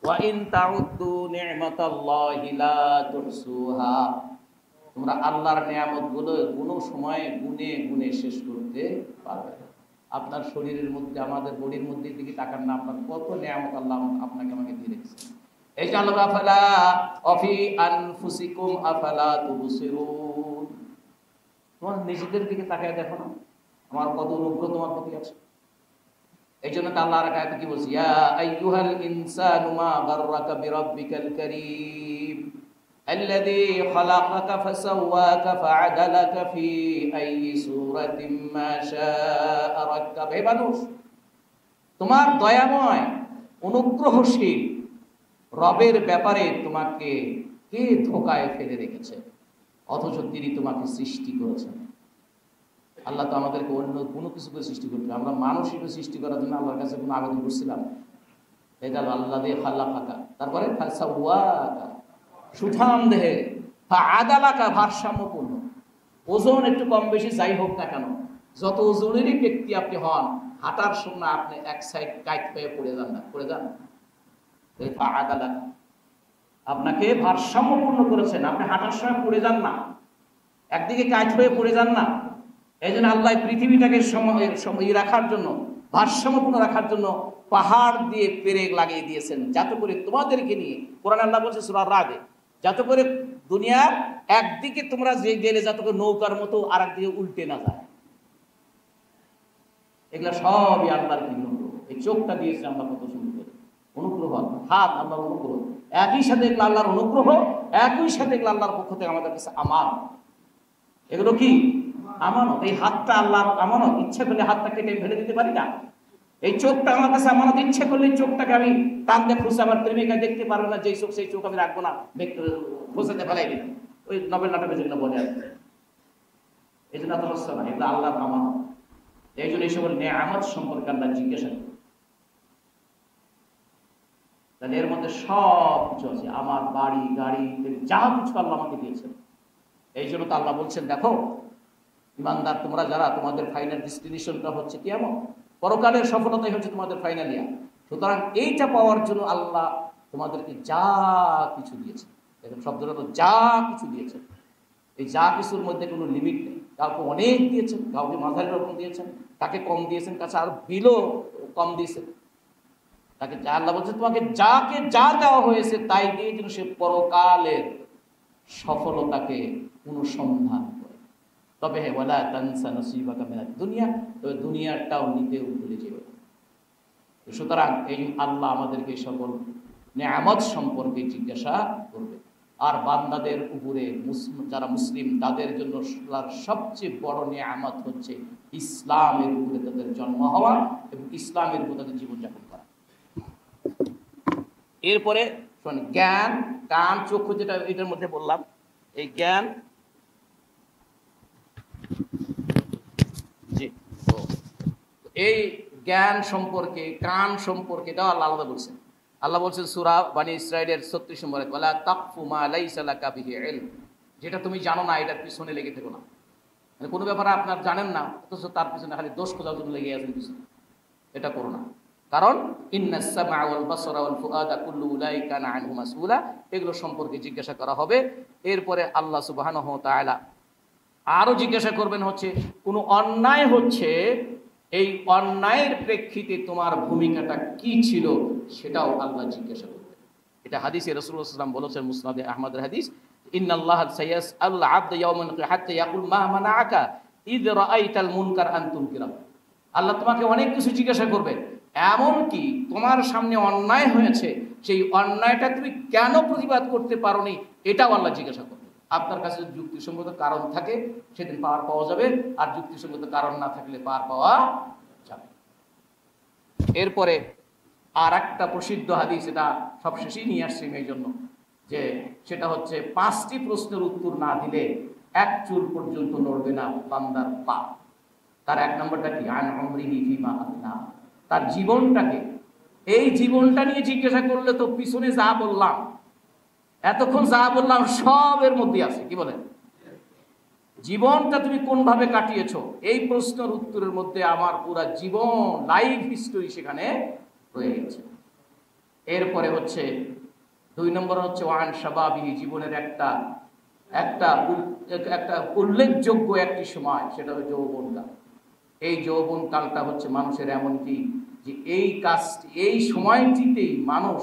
ওয়া ইন তাউদ্দু নি'মাতাল্লাহি লা তুহসুহা। তোমরা আল্লাহর নিয়ামতগুলো কোনো সময় গুনে গুনে শেষ করতে পারবে না। আপনার শরীরের মধ্যে, আমাদের বডির মধ্যে দিকে তাকান না, আপনার কত নিয়ামত আল্লাহ আপনাকে আমাকে দিয়ে রেখেছেন। এই যে আল্লাহ আফালা অফি আনফুসিকুম আফালা তুবসিরুন। তোমার নিজেদের দিকে তাকায় দেখো না, আমার কত অনুগ্রহ তোমার প্রতি আছে। এই জন্য আল্লাহ আর আয়াতে কি বলছে? ইয়া আইয়ুহাল ইনসানু মা গাররাকা বিরাব্বিকাল কারীম الذي خلقك فسواك فعدلك في أي سورة ما شاء ركب। হে মানুষ, তোমার দয়াময় অনুগ্রহশীল রবের ব্যাপারে তোমাকে কে ধোকায় ফেলে রেখেছে, অথচ তিনি তোমাকে সৃষ্টি করেছেন। আল্লাহ তো আমাদেরকে অন্য কোনো কিছু করে সৃষ্টি করতে, আমরা মানুষ হিসেবে সৃষ্টি করার জন্য আল্লাহর কাছে কোনো আবেদন করছিলাম? এটা আল্লাহ দিয়ে খাল্লা ফাঁকা, তারপরে ফাসাওয়াকা সুঠাম দেহে, আদালাকা ভারসাম্যপূর্ণ, ওজন একটু কম বেশি যাই হোক না কেন, যত ওজনেরই ব্যক্তি আপনি হন, হাঁটার সময় আপনি এক সাইড কাইট হয়ে পড়ে যান না, পড়ে যান। আদালাকা আপনাকে ভারসাম্যপূর্ণ করেছেন, আপনি হাঁটার সময় পড়ে যান না, একদিকে কাইট হয়ে পড়ে যান না। এই জন্য আল্লাহ পৃথিবীটাকে সময় রাখার জন্য, ভারসাম্যপূর্ণ রাখার জন্য পাহাড় দিয়ে পেরেক লাগিয়ে দিয়েছেন, যাতে করে তোমাদেরকে নিয়ে, কোরআন আল্লাহ বলছে সূরা রাদে, যাতে করে দুনিয়ার একদিকে তোমরা যে গেলে যাতে করে নৌকার মতো আর একদিকে উল্টে না যায়। এগুলা সবই আল্লাহর কি অনুগ্রহ। এই চোখটা দিয়েছে আল্লাহ কত সুন্দর অনুগ্রহ, হাত আল্লাহর অনুগ্রহ, একই সাথে এগুলো আল্লাহর অনুগ্রহ, একই সাথে এগুলো আল্লাহর পক্ষ থেকে আমাদের কাছে আমানত। এগুলো কি আমানত? এই হাতটা আল্লাহর আমানত, ইচ্ছা করলে হাতটা কেটে ফেলে দিতে পারি না। এই চোখটা আমার কাছে আমানত, ইচ্ছা করলে চোখটাকে আমি টান দিয়ে খুঁজে, আমার প্রেমিকা দেখতে পারবে না যেই চোখ, সেই চোখ আমি রাখবো না, খুঁজতে ফেলাই দিই। ওই নবেল নাটকের জন্য বলে আর এই জন্য এত হচ্ছে না, এগুলো আল্লাহর আমানত। এই জন্য এই সকল নিয়ামত সম্পর্কে আল্লাহ জিজ্ঞাসা করি। তাহলে এর মধ্যে সব কিছু আছে, আমার বাড়ি গাড়ি যা কিছু আল্লাহ আমাকে দিয়েছেন। এই জন্য তো আল্লাহ বলছেন, দেখো ইমানদার তোমরা যারা, তোমাদের ফাইনাল ডেস্টিনেশনটা হচ্ছে কিয়ামত, পরকালের সফলতাই হচ্ছে তোমাদের ফাইনাল ইয়ার। সুতরাং এইটা পাওয়ার জন্য আল্লাহ তোমাদেরকে যা কিছু দিয়েছেন, এখন শব্দটা তো যা কিছু দিয়েছেন, এই যা কিছুর মধ্যে কোনো লিমিট নেই। কাউকে অনেক দিয়েছেন, কাউকে মাঝারি রকম দিয়েছেন, তাকে কম দিয়েছেন, কাছে আর বিলও কম দিয়েছেন। তাকে যা আল্লাহ বলছে তোমাকে যাকে যা দেওয়া হয়েছে তাই দিয়ে যেন সে পরকালের সফলতাকে অনুসন্ধান করে। তবে হে ওয়ালা তানসা নসিবাকা মিনাদ দুনিয়া, তবে দুনিয়াটাও নিতেও ভুলে যেও না। সুতরাং এই আল্লাহ আমাদেরকে সকল নেয়ামত সম্পর্কে জিজ্ঞাসা করবে। আর বান্দাদের উপরে যারা মুসলিম তাদের জন্য সবচেয়ে বড় নেয়ামত হচ্ছে ইসলামের উপরে তাদের জন্ম হওয়া এবং ইসলামের উপরে তাদের জীবনযাপন করা। এরপরে জ্ঞান, কান, চক্ষু, যেটা এটার মধ্যে বললাম, এই জ্ঞান, জি, এই জ্ঞান সম্পর্কে, কান সম্পর্কে এটাও আল্লাহ আলাদা বলছেন। আল্লাহ বলছেন সূরা বনী ইসরাঈলের 36 নম্বরে, ওয়ালা তাকফু মা লাইসা লাকা বিহি ইলম, যেটা তুমি জানো না এটার পিছনে লেগে থেকো না। মানে কোনো ব্যাপারে আপনার জানেন না অথচ তার পিছনে খালি দোষ খোঁজার জন্য লেগে আছেন পিছনে, এটা করো না। কারণ ইন্নাস সামআ ওয়াল বাসারা ওয়াল ফুআদা কুল্লু উলাইকা কানা আনহু মাসউলা, এগুলো সম্পর্কে জিজ্ঞাসা করা হবে। এরপরে আল্লাহ সুবহানাহু ওয়া তাআলা আরো জিজ্ঞাসা করবেন হচ্ছে কোনো অন্যায় হচ্ছে, এই অন্যায়ের প্রেক্ষিতে তোমার ভূমিকাটা কি ছিল সেটাও আল্লাহ জিজ্ঞাসা করবেন। এটা হাদিসে রাসূলুল্লাহ সাল্লাল্লাহু আলাইহি ওয়াসাল্লাম বলেছেন, মুসনাদে আহমদের হাদিস, ইন্নাল্লাহা সায়াসআলুল আবদা ইয়াওমান হাত্তা ইয়াকুল মা মানাআকা ইয রাআইতাল মুনকার আন তুনকিরা। আল্লাহ তোমাকে অনেক কিছু জিজ্ঞাসা করবে, এমনকি তোমার সামনে অন্যায় হয়েছে সেই অন্যায়টা তুমি কেন প্রতিবাদ করতে পারোনি এটাও আল্লাহ জিজ্ঞাসা করবে। আপনার কাছে যুক্তিসঙ্গত কারণ থাকে সেদিন পার পাওয়া যাবে, আর যুক্তিসঙ্গত কারণ না থাকলে পার পাওয়া যাবে। এরপরে আর একটা প্রসিদ্ধ হাদিস, এটা সবশেষেই নিয়ে আসছি এই জন্য যে সেটা হচ্ছে 5টি প্রশ্নের উত্তর না দিলে এক চুল পর্যন্ত নড়বে না বান্দার পা। তার 1 নম্বরটা কি? আন উমরিহি ফিমা আফনা, তার জীবনটাকে, এই জীবনটা নিয়ে জিজ্ঞাসা করলে তো পিছনে যা বললাম, এতক্ষণ যা বললাম সব এর মধ্যে আছে। কি বলেন? জীবনটা তুমি কোনভাবে কাটিয়েছো, এই প্রশ্নের উত্তরের মধ্যে আমার পুরা জীবন, লাইফ হিস্টোরি সেখানে রয়ে গেছে। এরপরে হচ্ছে 2 নম্বর হচ্ছে ওয়ান শাবাবিহি, জীবনের একটা উল্লেখযোগ্য একটি সময়, সেটা হচ্ছে যৌবনকাল। এই যৌবনকালটা হচ্ছে মানুষের এমনকি যে এই সময়টিতেই মানুষ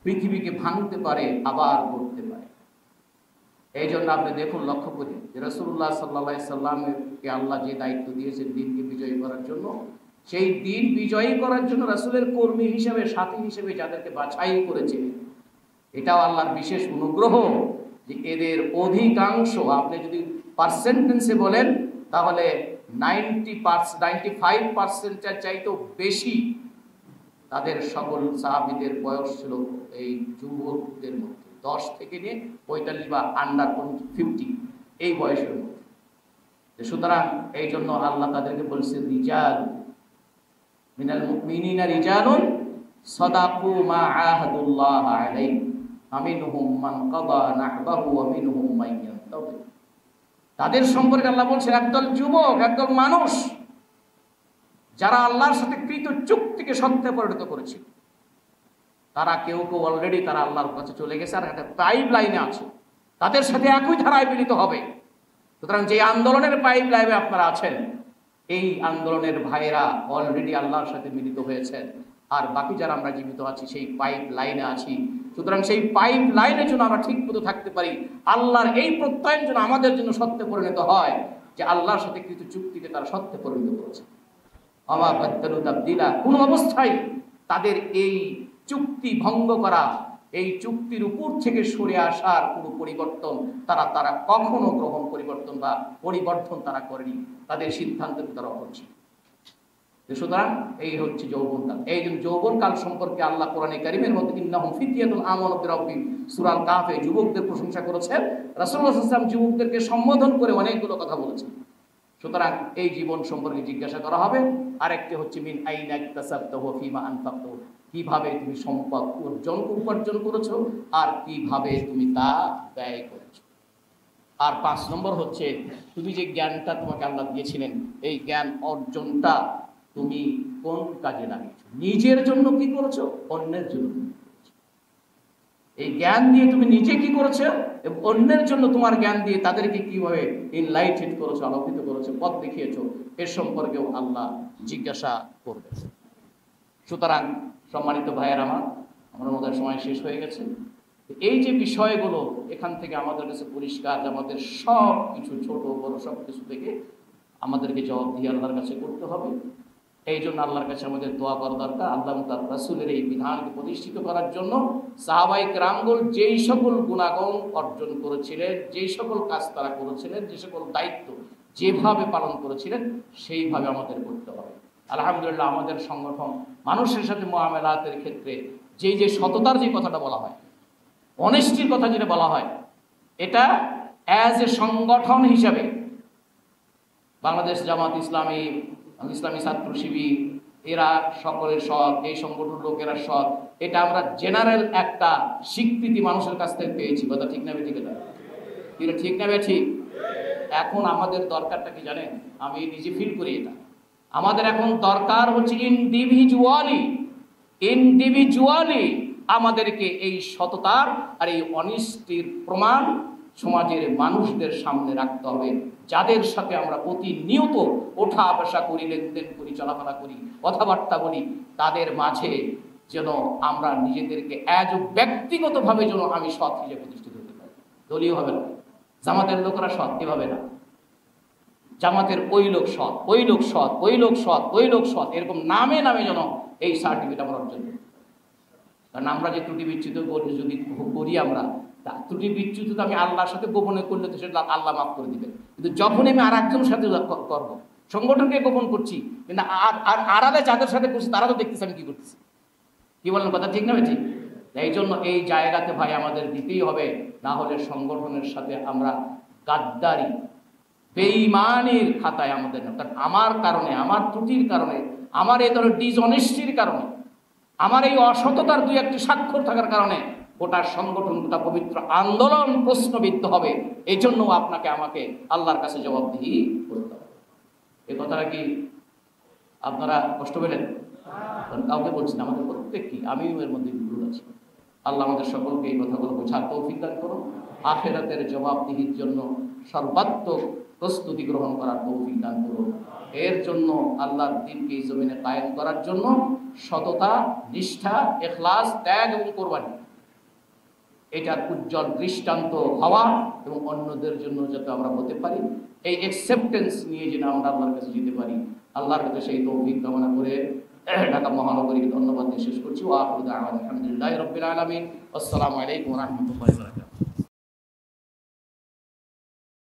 পৃথিবীকে ভাঙতে পারে, আবার গড়তে পারে। এই জন্য আপনি দেখুন, লক্ষ্য করি যে রাসূলুল্লাহ সাল্লাল্লাহু আলাইহি সাল্লামকে আল্লাহ যে দায়িত্ব দিয়েছেন দিনকে বিজয়ী করার জন্য, সেই দিন বিজয়ী করার জন্য রাসূলের কর্মী হিসেবে, সাথী হিসেবে যাদেরকে বাছাই করেছিলেন, এটাও আল্লাহর বিশেষ অনুগ্রহ যে এদের অধিকাংশ, আপনি যদি পার্সেন্টেন্সে বলেন তাহলে 95%-এর চাইতেও বেশি তাদের সকল সাহাবীদের বয়স ছিল এই যুবকদের মধ্যে, 10 থেকে নিয়ে 45 বা আন্ডার 50 এই বয়সের মধ্যে। সুতরাং এই জন্য আল্লাহ তাদেরকে বলছে রিজাল মিনাল মুমিনিনা রিজালুন সাদাকু মা আহাদুল্লাহ আলাইহি আমিনহুম মান কাদা নাহবাহু ওয়া মিনহুম মান ইয়ান্তাযির। তাদের সম্পর্কে আল্লাহ বলছেন একদল যুবক, একদল মানুষ যারা আল্লাহর সাথে কৃত চুক্তিকে সত্যে পরিণত করেছে। তারা কেউ অলরেডি তারা আল্লাহর কাছে চলে গেছে, আর একটা পাইপ লাইনে আছে, তাদের সাথে একই ধারায় মিলিত হবে। সুতরাং যে আন্দোলনের পাইপ লাইনে আপনারা আছেন, এই আন্দোলনের ভাইরা অলরেডি আল্লাহর সাথে মিলিত হয়েছেন, আর বাকি যারা আমরা জীবিত আছি সেই পাইপ লাইনে আছি। সুতরাং সেই পাইপ লাইনের জন্য আমরা ঠিক মতো থাকতে পারি, আল্লাহর এই প্রত্যয়ন যেন আমাদের জন্য সত্যে পরিণত হয় যে আল্লাহর সাথে কৃত চুক্তিকে তারা সত্যে পরিণত করেছে। আমা বাদদালু তাবদীলা, কোন অবস্থায় তাদের এই চুক্তি ভঙ্গ করা, এই চুক্তির উপর থেকে সরে আসার কোনো পরিবর্তন তারা কখনো পরিবর্তন তারা করেনি, তাদের সিদ্ধান্তের তারা অটল ছিল। সুতরাং এই হচ্ছে যৌবনকাল। এই জন্য যৌবনকাল সম্পর্কে আল্লাহ কোরআনে কারীমের মধ্যে ইন্নাহুম ফিতয়াতুন আমানু বিরাব্বিহিম সূরা আল কাহফে যুবকদের প্রশংসা করেছেন। রাসূলুল্লাহ সাল্লাল্লাহু আলাইহি ওয়াসাল্লাম যুবকদেরকে সম্বোধন করে অনেকগুলো কথা বলেছেন। সুতরাং এই জীবন সম্পর্কে জিজ্ঞাসা করা হবে। আরেকটি হচ্ছে মিন আইনা ইকতাসাবতাহু ওয়া ফীমা আনফাকতাহু, কিভাবে তুমি সম্পদ উপার্জন করেছো আর কিভাবে তুমি তা ব্যয় করেছো। আর 5 নম্বর হচ্ছে তুমি যে জ্ঞানটা তোমাকে আল্লাহ দিয়েছিলেন, এই জ্ঞান অর্জনটা তুমি কোন কাজে লাগিয়েছো, নিজের জন্য কি করেছো, অন্যের জন্য কি করেছো। এই জ্ঞান দিয়ে তুমি নিজে কি করেছো এবং অন্যের জন্য তোমার জ্ঞান দিয়ে তাদেরকে কিভাবে ইনলাইটেড করেছো, আলোকিত করেছো, পথ দেখিয়েছো, এর সম্পর্কেও আল্লাহ জিজ্ঞাসা করবে। সুতরাং সম্মানিত ভাইয়ের আমার আমাদের সময় শেষ হয়ে গেছে। এই যে বিষয়গুলো এখান থেকে আমাদের কাছে পরিষ্কার যে আমাদের সব কিছু ছোট বড় সব কিছু থেকে আমাদেরকে জবাবদিহি আল্লাহর কাছে করতে হবে। এই জন্য আল্লাহর কাছে আমাদের দোয়া করা দরকার। আল্লাহ তার রাসূলের এই বিধানকে প্রতিষ্ঠিত করার জন্য সাহাবায়ে কেরামগণ যেই সকল গুণাগুণ অর্জন করেছিলেন, যেই সকল কাজ তারা করেছিলেন, যে সকল দায়িত্ব যেভাবে পালন করেছিলেন সেইভাবে আমাদের করতে হবে। আলহামদুলিল্লাহ আমাদের সংগঠন মানুষের সাথে মুআমালাতের ক্ষেত্রে যেই যে সততার যে কথাটা বলা হয়, অনেস্টির কথা যেটা বলা হয়, এটা অ্যাজ এ সংগঠন হিসাবে বাংলাদেশ জামাত ইসলামী, ইসলামী ছাত্র শিবির এরা সকলের সৎ, এই সংগঠন লোকেরা সৎ, এটা আমরা জেনারেল একটা স্বীকৃতি মানুষের কাছ থেকে পেয়েছি। কথা ঠিক না ঠিক না? এটা ঠিক না ঠিক? এখন আমাদের দরকারটা কি জানেন? আমি নিজে ফিল করি এটা আমাদের এখন দরকার হচ্ছে ইন্ডিভিজুয়ালি আমাদেরকে এই সততার আর এই অনিষ্টির প্রমাণ সমাজের মানুষদের সামনে রাখতে হবে, যাদের সাথে আমরা প্রতিনিয়ত ওঠা বসা করি, লেনদেন করি, চলাফেরা করি, কথাবার্তা বলি, তাদের মাঝে যেন আমরা নিজেদেরকে ব্যক্তিগতভাবে যেন আমি সৎ হিসেবে প্রতিষ্ঠিত হতে পারি। দলীয়ভাবে না, জামাতের লোকেরা সৎ এভাবে না, জামাতের ওই লোক সৎ, ওই লোক সৎ, ওই লোক সৎ, ওই লোক সৎ, এরকম নামে নামে যেন এই সার্টিফিকেট আমরা অর্জন করি। কারণ আমরা যে ত্রুটি বিচ্যুত যদি করি, আমরা ত্রুটি বিচ্যুত আমি আল্লাহর সাথে গোপনে করলে তো সেটা আল্লাহ মাফ করে দিবেন, কিন্তু যখন আমি আর একজনের সাথে করবো, সংগঠনকে গোপন করছি, কিন্তু আর আড়ালে যাদের সাথে করছি তারা তো দেখতেছে আমি কি করতেছি। কি বলেন? কথা ঠিক না ঠিক? এই জন্য এই জায়গাতে ভাই আমাদের দিতেই হবে, না হলে সংগঠনের সাথে আমরা গাদ্দারি বেঈমানের খাতায় আমাদের না। কারণ আমার কারণে, আমার ত্রুটির কারণে, আমার এই ধরনের ডিসঅনেস্টির কারণে, আমার এই অসততার দুই একটি স্বাক্ষর থাকার কারণে গোটা সংগঠন, গোটা পবিত্র আন্দোলন প্রশ্নবিদ্ধ হবে। এই জন্য আপনাকে আমাকে আল্লাহর কাছে জবাবদিহি করতে হবে। এই কথাটা কি আপনারা কষ্ট পেলেন? কাউকে বলছি না, আমাদের প্রত্যেককে, আমিও এর মধ্যে ভুল আছি। আল্লাহ আমাদের সকলকে এই কথাগুলো বোঝার তৌফিক দান করুন, আখিরাতের জবাবদিহির জন্য সর্বাত্মক প্রস্তুতি গ্রহণ করার তৌফিক দান করুন। এর জন্য আল্লাহর দ্বীনকে এই জমিনে কায়েম করার জন্য সততা, নিষ্ঠা, ইখলাস, ত্যাগ এবং কোরবানি এটার উজ্জ্বল দৃষ্টান্ত হওয়া এবং অন্যদের জন্য যাতে আমরা হতে পারি, এই অ্যাকসেপ্টেন্স নিয়ে যেন আমরা আল্লাহর কাছে যেতে পারি, আল্লাহর কাছে সেই তৌফিক কামনা করে ঢাকা মহানগরীকে ধন্যবাদ দিয়ে শেষ করছি। ওয়া আখিরু দাওয়ানা আলহামদুলিল্লাহি রাব্বিল আলামিন। আসসালামু আলাইকুম ওয়া রাহমাতুল্লাহি ওয়া বারাকাতুহু।